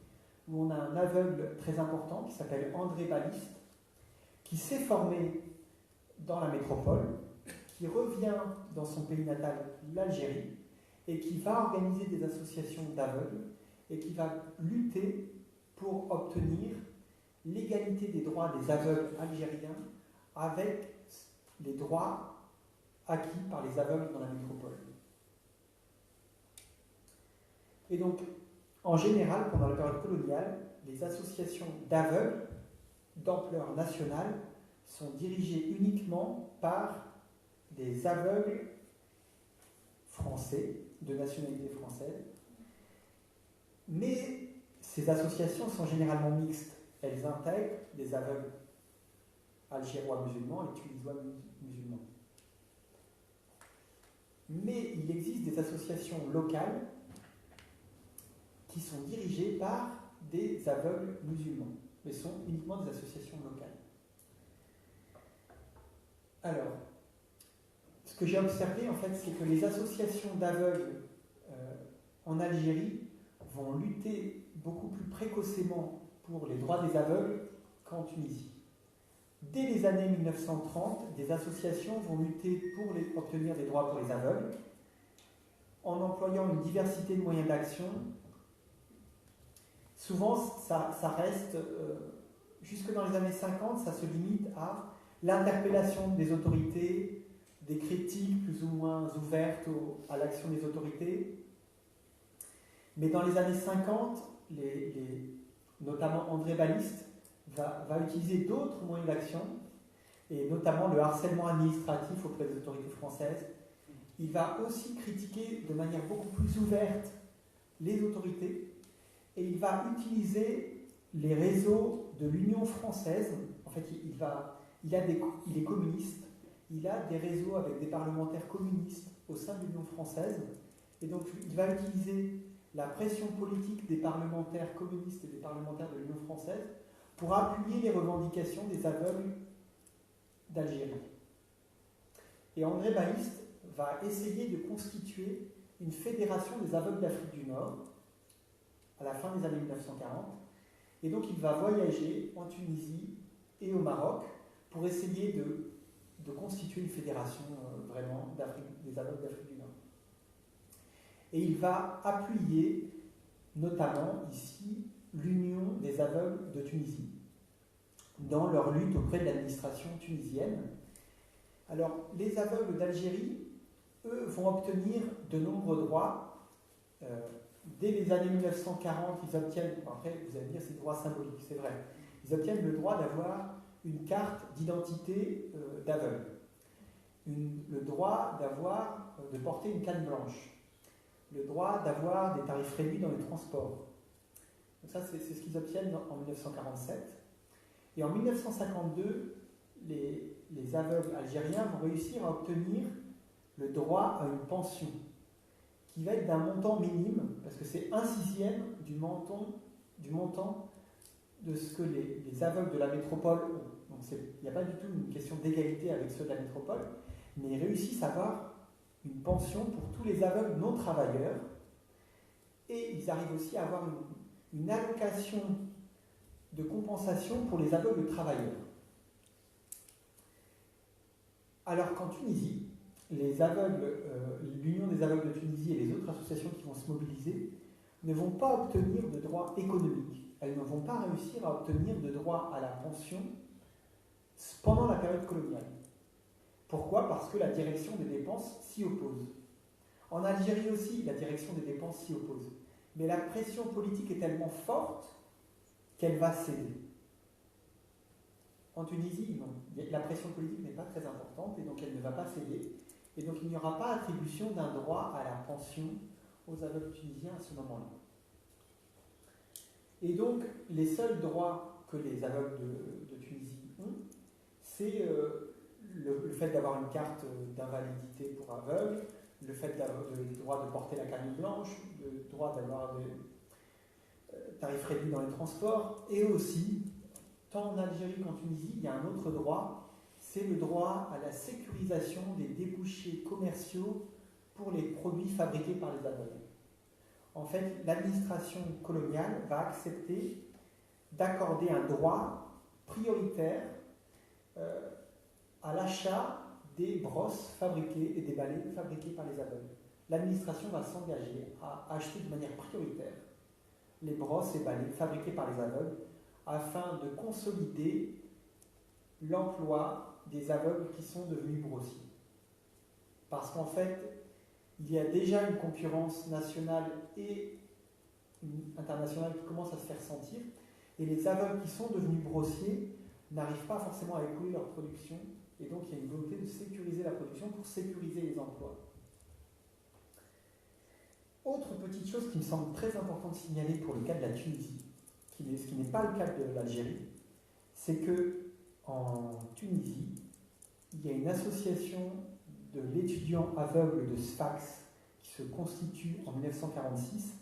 où on a un aveugle très important qui s'appelle André Baliste, qui s'est formé dans la métropole, qui revient dans son pays natal, l'Algérie, et qui va organiser des associations d'aveugles, et qui va lutter pour obtenir l'égalité des droits des aveugles algériens avec les droits acquis par les aveugles dans la métropole. Et donc, en général, pendant la période coloniale, les associations d'aveugles d'ampleur nationale sont dirigées uniquement par des aveugles français, de nationalité française. Mais ces associations sont généralement mixtes. Elles intègrent des aveugles algérois musulmans et tunisois musulmans. Mais il existe des associations locales qui sont dirigées par des aveugles musulmans, mais sont uniquement des associations locales. Alors, ce que j'ai observé, en fait, c'est que les associations d'aveugles en Algérie vont lutter beaucoup plus précocement pour les droits des aveugles qu'en Tunisie. Dès les années 1930, des associations vont lutter pour obtenir des droits pour les aveugles en employant une diversité de moyens d'action. Souvent, ça reste, jusque dans les années 50, ça se limite à l'interpellation des autorités, des critiques plus ou moins ouvertes à l'action des autorités. Mais dans les années 50, notamment André Baliste va utiliser d'autres moyens d'action, et notamment le harcèlement administratif auprès des autorités françaises. Il va aussi critiquer de manière beaucoup plus ouverte les autorités, et il va utiliser les réseaux de l'Union française, en fait, il est communiste, il a des réseaux avec des parlementaires communistes au sein de l'Union française, et donc il va utiliser la pression politique des parlementaires communistes et des parlementaires de l'Union française pour appuyer les revendications des aveugles d'Algérie. Et André Baïst va essayer de constituer une fédération des aveugles d'Afrique du Nord à la fin des années 1940. Et donc il va voyager en Tunisie et au Maroc pour essayer de constituer une fédération vraiment des aveugles d'Afrique du Nord. Et il va appuyer notamment ici l'Union des aveugles de Tunisie dans leur lutte auprès de l'administration tunisienne. Alors les aveugles d'Algérie, eux, vont obtenir de nombreux droits. Dès les années 1940, ils obtiennent, après vous allez me dire c'est des droits symboliques, c'est vrai, ils obtiennent le droit d'avoir une carte d'identité d'aveugle, le droit de porter une canne blanche, le droit d'avoir des tarifs réduits dans les transports. Donc ça, c'est ce qu'ils obtiennent en 1947. Et en 1952, les aveugles algériens vont réussir à obtenir le droit à une pension qui va être d'un montant minime, parce que c'est 1/6 du montant de ce que les aveugles de la métropole ont. Donc il n'y a pas du tout une question d'égalité avec ceux de la métropole, mais ils réussissent à avoir une pension pour tous les aveugles non travailleurs, et ils arrivent aussi à avoir une allocation de compensation pour les aveugles travailleurs. Alors qu'en Tunisie, l'Union des aveugles de Tunisie et les autres associations qui vont se mobiliser ne vont pas obtenir de droits économiques. Elles ne vont pas réussir à obtenir de droits à la pension pendant la période coloniale. Pourquoi ? Parce que la direction des dépenses s'y oppose. En Algérie aussi, la direction des dépenses s'y oppose. Mais la pression politique est tellement forte qu'elle va céder. En Tunisie, non. La pression politique n'est pas très importante et donc elle ne va pas céder. Et donc il n'y aura pas attribution d'un droit à la pension aux aveugles tunisiens à ce moment-là. Et donc les seuls droits que les aveugles de Tunisie ont, c'est le fait d'avoir une carte d'invalidité pour aveugles, le fait d'avoir le droit de porter la canne blanche, le droit d'avoir des tarifs réduits dans les transports, et aussi, tant en Algérie qu'en Tunisie, il y a un autre droit, c'est le droit à la sécurisation des débouchés commerciaux pour les produits fabriqués par les aveugles. En fait, l'administration coloniale va accepter d'accorder un droit prioritaire à l'achat des brosses fabriquées et des balais fabriqués par les aveugles. L'administration va s'engager à acheter de manière prioritaire les brosses et balais fabriqués par les aveugles afin de consolider l'emploi des aveugles qui sont devenus brossiers. Parce qu'en fait, il y a déjà une concurrence nationale et internationale qui commence à se faire sentir, et les aveugles qui sont devenus brossiers n'arrivent pas forcément à écouler leur production, et donc il y a une volonté de sécuriser la production pour sécuriser les emplois. Autre petite chose qui me semble très importante de signaler pour le cas de la Tunisie, ce qui n'est pas le cas de l'Algérie, c'est que en Tunisie, il y a une association de l'étudiant aveugle de Sfax qui se constitue en 1946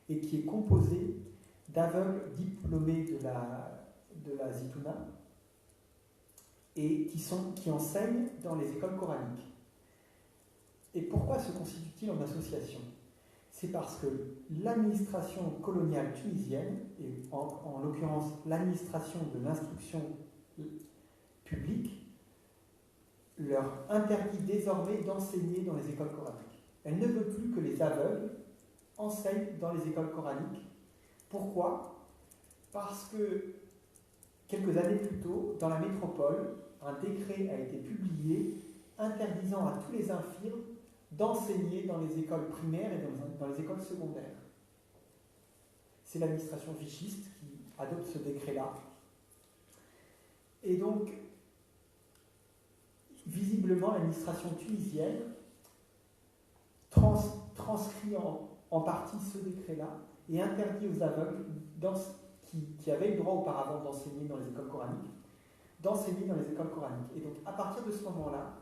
et qui est composée d'aveugles diplômés de la Zitouna et qui enseignent dans les écoles coraniques. Et pourquoi se constitue-t-il en association ? C'est parce que l'administration coloniale tunisienne, et en l'occurrence l'administration de l'instruction publique, leur interdit désormais d'enseigner dans les écoles coraniques. Elle ne veut plus que les aveugles enseignent dans les écoles coraniques. Pourquoi ? Parce que quelques années plus tôt, dans la métropole, un décret a été publié interdisant à tous les infirmes d'enseigner dans les écoles primaires et dans les écoles secondaires. C'est l'administration vichiste qui adopte ce décret-là. Et donc, visiblement, l'administration tunisienne transcrit en partie ce décret-là et interdit aux aveugles qui avaient le droit auparavant d'enseigner dans les écoles coraniques, d'enseigner dans les écoles coraniques. Et donc, à partir de ce moment-là,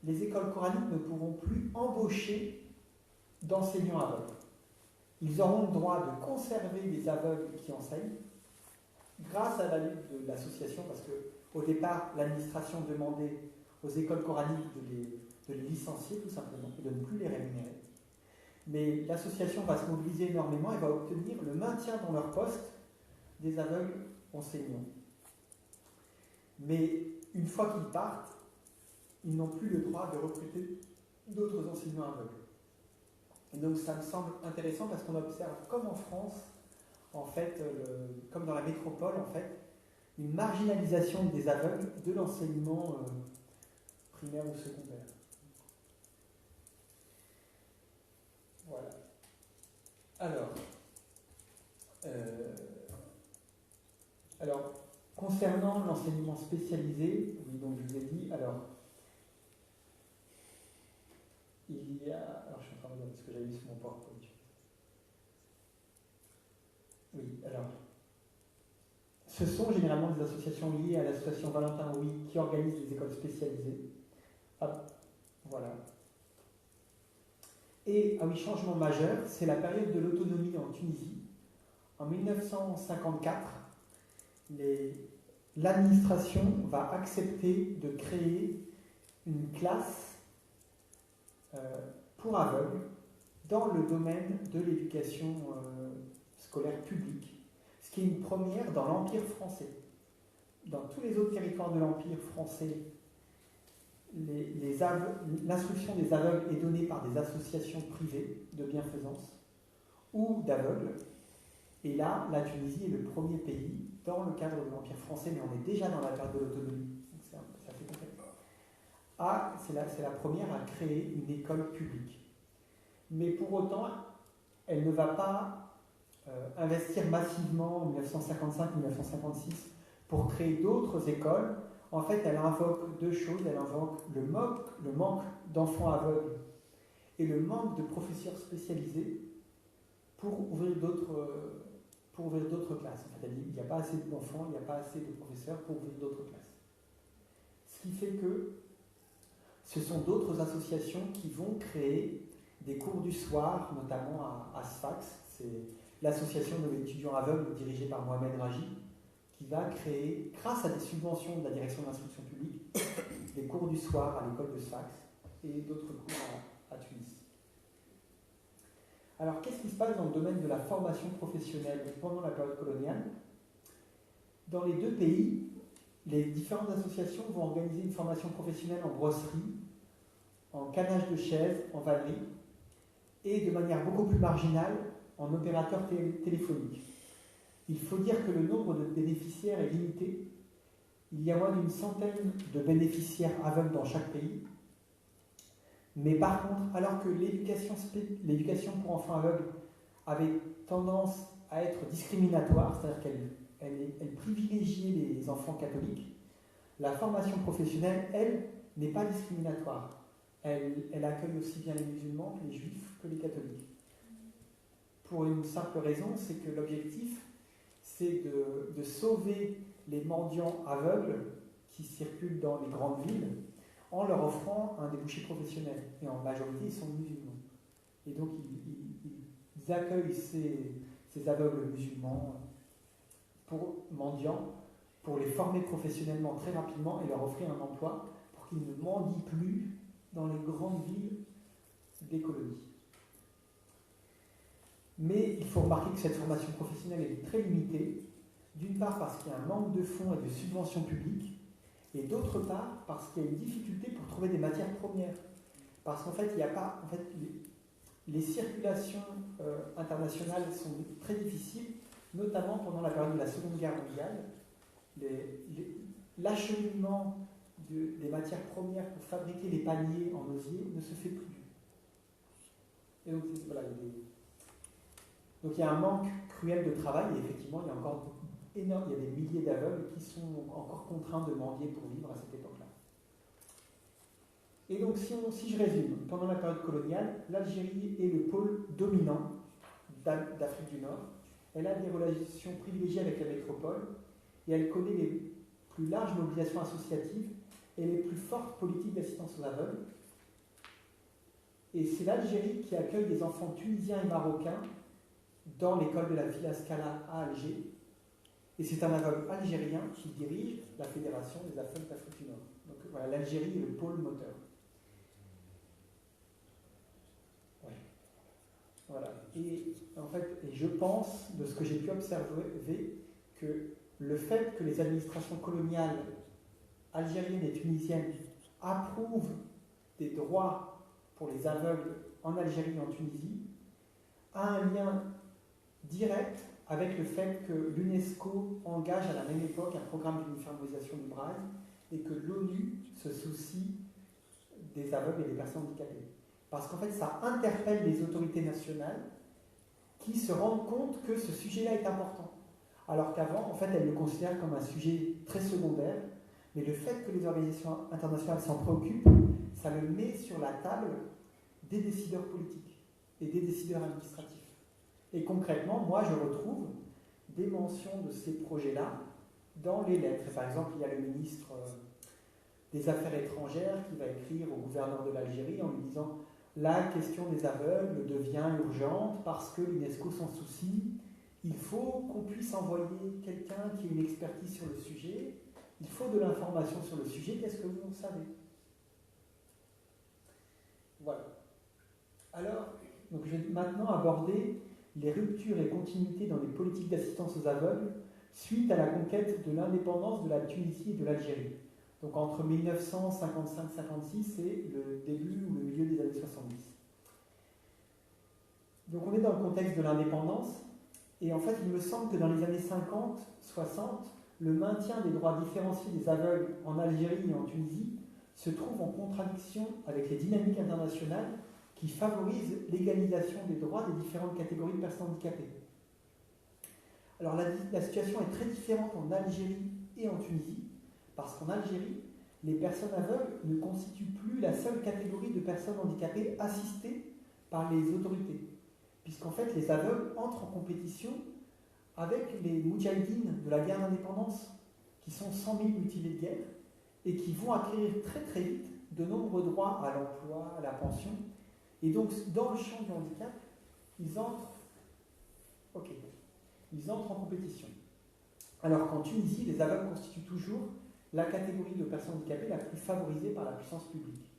les écoles coraniques ne pourront plus embaucher d'enseignants aveugles. Ils auront le droit de conserver les aveugles qui enseignent grâce à la lutte de l'association, parce qu'au départ, l'administration demandait aux écoles coraniques de les licencier tout simplement et de ne plus les rémunérer. Mais l'association va se mobiliser énormément et va obtenir le maintien dans leur poste des aveugles enseignants. Mais une fois qu'ils partent, ils n'ont plus le droit de recruter d'autres enseignants aveugles. Et donc ça me semble intéressant parce qu'on observe, comme en France, en fait, comme dans la métropole, en fait, une marginalisation des aveugles de l'enseignement primaire ou secondaire. Voilà. Alors, concernant l'enseignement spécialisé, oui, donc je vous ai dit, alors je suis en train de regarder ce que j'avais vu sur mon PowerPoint. Oui, alors, ce sont généralement des associations liées à l'association Valentin Oui qui organise des écoles spécialisées. Ah, voilà. Et un changement majeur, c'est la période de l'autonomie en Tunisie. En 1954, l'administration va accepter de créer une classe pour aveugles dans le domaine de l'éducation scolaire publique, ce qui est une première dans l'Empire français. Dans tous les autres territoires de l'Empire français, l'instruction des aveugles est donnée par des associations privées de bienfaisance ou d'aveugles. Et là, la Tunisie est le premier pays dans le cadre de l'Empire français, mais on est déjà dans la période de l'autonomie. Donc c'est assez complexe. C'est la première à créer une école publique. Mais pour autant, elle ne va pas investir massivement en 1955-1956 pour créer d'autres écoles. En fait, elle invoque deux choses. Elle invoque le manque d'enfants aveugles et le manque de professeurs spécialisés pour ouvrir d'autres classes. En fait, elle dit qu'il n'y a pas assez d'enfants, il n'y a pas assez de professeurs pour ouvrir d'autres classes. Ce qui fait que ce sont d'autres associations qui vont créer des cours du soir, notamment à Sfax. C'est l'association de l'étudiant aveugle dirigée par Mohamed Raji, qui va créer, grâce à des subventions de la direction de l'instruction publique, des cours du soir à l'école de Sfax et d'autres cours à Tunis. Alors, qu'est-ce qui se passe dans le domaine de la formation professionnelle pendant la période coloniale? Dans les deux pays, les différentes associations vont organiser une formation professionnelle en brosserie, en canage de chaises, en vannerie, et de manière beaucoup plus marginale, en opérateur téléphonique. Il faut dire que le nombre de bénéficiaires est limité. Il y a moins d'une centaine de bénéficiaires aveugles dans chaque pays. Mais par contre, alors que l'éducation pour enfants aveugles avait tendance à être discriminatoire, c'est-à-dire qu'elle privilégiait les enfants catholiques, la formation professionnelle, elle, n'est pas discriminatoire. Elle accueille aussi bien les musulmans que les juifs que les catholiques. Pour une simple raison, c'est que l'objectif, c'est de sauver les mendiants aveugles qui circulent dans les grandes villes en leur offrant un débouché professionnel. Et en majorité, ils sont musulmans. Et donc, ils accueillent ces aveugles musulmans pour mendiants, pour les former professionnellement très rapidement et leur offrir un emploi pour qu'ils ne mendient plus dans les grandes villes des colonies. Mais il faut remarquer que cette formation professionnelle est très limitée, d'une part parce qu'il y a un manque de fonds et de subventions publiques, et d'autre part parce qu'il y a une difficulté pour trouver des matières premières. Parce qu'en fait, il n'y a pas. En fait, les circulations internationales sont très difficiles, notamment pendant la période de la Seconde Guerre mondiale. L'acheminement des matières premières pour fabriquer les paniers en osier ne se fait plus. Et donc, voilà, donc il y a un manque cruel de travail, et effectivement, il y a encore il y a des milliers d'aveugles qui sont encore contraints de mendier pour vivre à cette époque-là. Et donc, si je résume, pendant la période coloniale, l'Algérie est le pôle dominant d'Afrique du Nord. elle a des relations privilégiées avec la métropole et elle connaît les plus larges mobilisations associatives et les plus fortes politiques d'assistance aux aveugles. Et c'est l'Algérie qui accueille des enfants tunisiens et marocains dans l'école de la Villa Scala à Alger. Et c'est un aveugle algérien qui dirige la Fédération des aveugles d'Afrique du Nord. Donc voilà, l'Algérie est le pôle moteur. Ouais. Voilà. Et en fait, et je pense, de ce que j'ai pu observer, que le fait que les administrations coloniales algériennes et tunisiennes approuvent des droits pour les aveugles en Algérie et en Tunisie a un lien direct avec le fait que l'UNESCO engage à la même époque un programme d'uniformisation du braille et que l'ONU se soucie des aveugles et des personnes handicapées. Parce qu'en fait, ça interpelle les autorités nationales qui se rendent compte que ce sujet-là est important. Alors qu'avant, en fait, elles le considèrent comme un sujet très secondaire, mais le fait que les organisations internationales s'en préoccupent, ça le met sur la table des décideurs politiques et des décideurs administratifs. Et concrètement, moi, je retrouve des mentions de ces projets-là dans les lettres. Et par exemple, il y a le ministre des Affaires étrangères qui va écrire au gouverneur de l'Algérie en lui disant « La question des aveugles devient urgente parce que l'UNESCO s'en soucie. Il faut qu'on puisse envoyer quelqu'un qui ait une expertise sur le sujet. Il faut de l'information sur le sujet. Qu'est-ce que vous en savez ?» Voilà. Alors, donc je vais maintenant aborder les ruptures et continuités dans les politiques d'assistance aux aveugles suite à la conquête de l'indépendance de la Tunisie et de l'Algérie. Donc entre 1955-56 et le début ou le milieu des années 70. Donc on est dans le contexte de l'indépendance, et en fait il me semble que dans les années 50-60, le maintien des droits différenciés des aveugles en Algérie et en Tunisie se trouve en contradiction avec les dynamiques internationales qui favorisent l'égalisation des droits des différentes catégories de personnes handicapées. Alors la situation est très différente en Algérie et en Tunisie, parce qu'en Algérie, les personnes aveugles ne constituent plus la seule catégorie de personnes handicapées assistées par les autorités, puisqu'en fait les aveugles entrent en compétition avec les moudjahidines de la guerre d'indépendance, qui sont 100 000 mutilés de guerre, et qui vont acquérir très très vite de nombreux droits à l'emploi, à la pension. Et donc, dans le champ du handicap, ils entrent en compétition. Alors qu'en Tunisie, les aveugles constituent toujours la catégorie de personnes handicapées la plus favorisée par la puissance publique.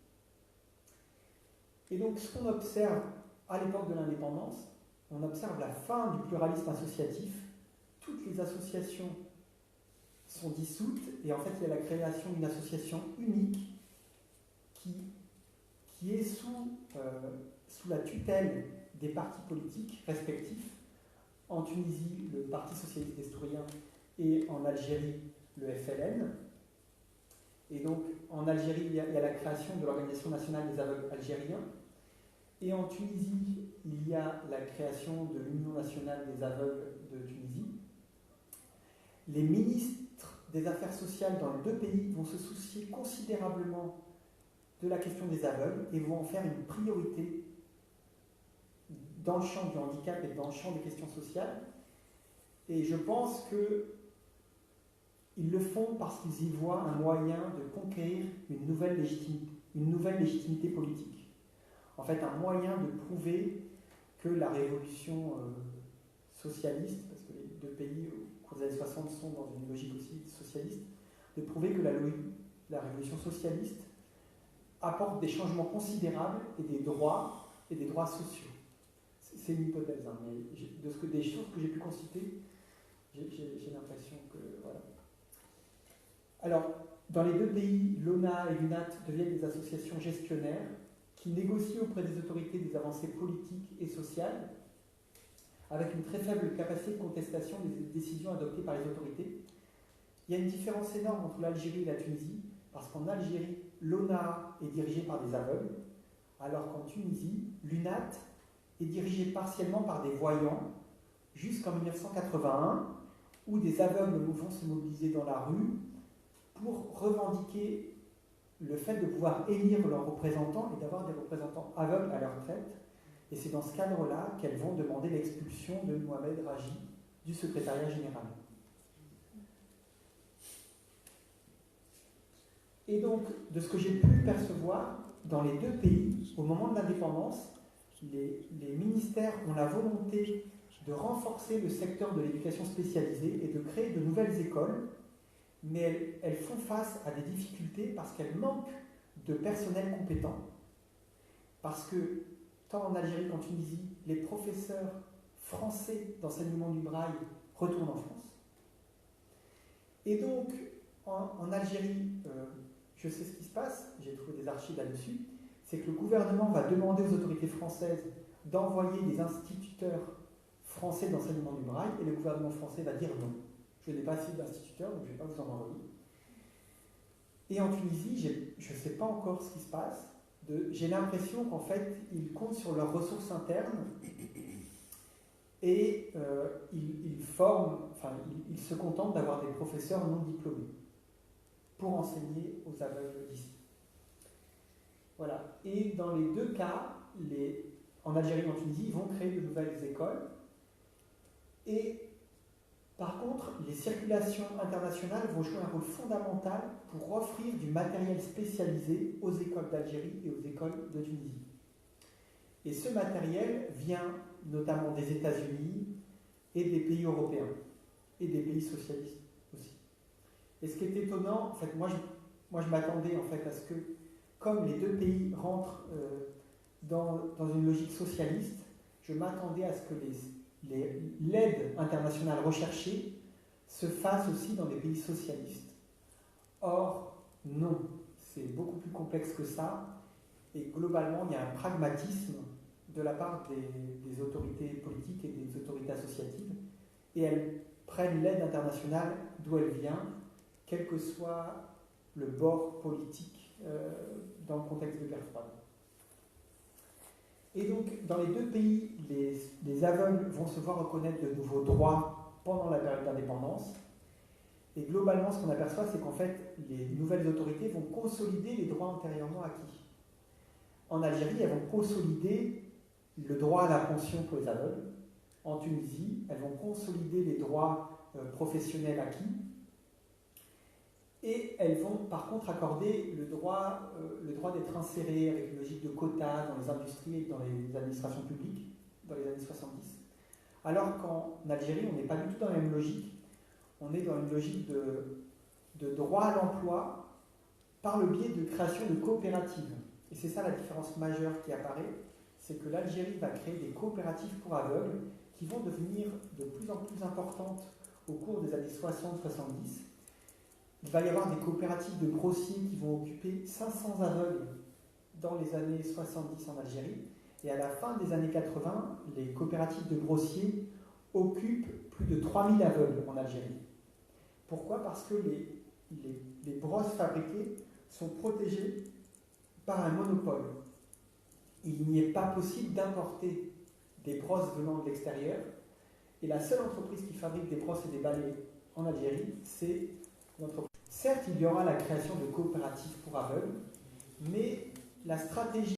Et donc, ce qu'on observe à l'époque de l'indépendance, on observe la fin du pluralisme associatif. Toutes les associations sont dissoutes, et en fait, il y a la création d'une association unique qui est sous la tutelle des partis politiques respectifs. En Tunisie, le Parti socialiste estourien, et en Algérie, le FLN. Et donc, en Algérie, il y a la création de l'Organisation nationale des aveugles algériens. Et en Tunisie, il y a la création de l'Union nationale des aveugles de Tunisie. Les ministres des Affaires sociales dans les deux pays vont se soucier considérablement de la question des aveugles et vont en faire une priorité dans le champ du handicap et dans le champ des questions sociales. Et je pense qu'ils le font parce qu'ils y voient un moyen de conquérir une nouvelle légitimité politique. En fait, un moyen de prouver que la révolution socialiste, parce que les deux pays au cours des années 60 sont dans une logique aussi socialiste, de prouver que la révolution socialiste apporte des changements considérables et des droits sociaux. C'est une hypothèse, hein, mais des choses que j'ai pu constater, j'ai l'impression que... Voilà. Alors, dans les deux pays, l'ONA et l'UNAT deviennent des associations gestionnaires qui négocient auprès des autorités des avancées politiques et sociales, avec une très faible capacité de contestation des décisions adoptées par les autorités. Il y a une différence énorme entre l'Algérie et la Tunisie, parce qu'en Algérie, l'ONA est dirigée par des aveugles, alors qu'en Tunisie, l'UNAT est dirigée partiellement par des voyants, jusqu'en 1981, où des aveugles vont se mobiliser dans la rue pour revendiquer le fait de pouvoir élire leurs représentants et d'avoir des représentants aveugles à leur tête. Et c'est dans ce cadre-là qu'elles vont demander l'expulsion de Mohamed Raji, du secrétariat général. Et donc, de ce que j'ai pu percevoir, dans les deux pays, au moment de l'indépendance, les ministères ont la volonté de renforcer le secteur de l'éducation spécialisée et de créer de nouvelles écoles, mais elles font face à des difficultés parce qu'elles manquent de personnel compétent, parce que tant en Algérie qu'en Tunisie, les professeurs français d'enseignement du braille retournent en France. Et donc, en Algérie, je sais ce qui se passe, j'ai trouvé des archives là-dessus, c'est que le gouvernement va demander aux autorités françaises d'envoyer des instituteurs français d'enseignement du braille, et le gouvernement français va dire non. Je n'ai pas assez d'instituteurs, donc je ne vais pas vous en envoyer. Et en Tunisie, je ne sais pas encore ce qui se passe. J'ai l'impression qu'en fait, ils comptent sur leurs ressources internes et ils se contentent d'avoir des professeurs non diplômés pour enseigner aux aveugles d'ici. Voilà. Et dans les deux cas, en Algérie et en Tunisie, ils vont créer de nouvelles écoles. Et par contre, les circulations internationales vont jouer un rôle fondamental pour offrir du matériel spécialisé aux écoles d'Algérie et aux écoles de Tunisie. Et ce matériel vient notamment des États-Unis et des pays européens et des pays socialistes aussi. Et ce qui est étonnant, en fait, moi je m'attendais en fait à ce que, comme les deux pays rentrent dans une logique socialiste, je m'attendais à ce que l'aide internationale recherchée se fasse aussi dans les pays socialistes. Or, non, c'est beaucoup plus complexe que ça, et globalement, il y a un pragmatisme de la part des autorités politiques et des autorités associatives, et elles prennent l'aide internationale d'où elle vient, quel que soit le bord politique dans le contexte de guerre froide. Et donc, dans les deux pays, les aveugles vont se voir reconnaître de nouveaux droits pendant la période d'indépendance. Et globalement, ce qu'on aperçoit, c'est qu'en fait, les nouvelles autorités vont consolider les droits antérieurement acquis. En Algérie, elles vont consolider le droit à la pension pour les aveugles. En Tunisie, elles vont consolider les droits professionnels acquis. Et elles vont par contre accorder le droit d'être insérées avec une logique de quotas dans les industries et dans les administrations publiques dans les années 70. Alors qu'en Algérie, on n'est pas du tout dans la même logique. On est dans une logique de droit à l'emploi par le biais de création de coopératives. Et c'est ça la différence majeure qui apparaît, c'est que l'Algérie va créer des coopératives pour aveugles qui vont devenir de plus en plus importantes au cours des années 60-70. Il va y avoir des coopératives de grossiers qui vont occuper 500 aveugles dans les années 70 en Algérie. Et à la fin des années 80, les coopératives de grossiers occupent plus de 3000 aveugles en Algérie. Pourquoi ? Parce que les brosses fabriquées sont protégées par un monopole. Il n'y est pas possible d'importer des brosses venant de l'extérieur. Et la seule entreprise qui fabrique des brosses et des balais en Algérie, c'est l'entreprise. Certes, il y aura la création de coopératives pour aveugles, mais la stratégie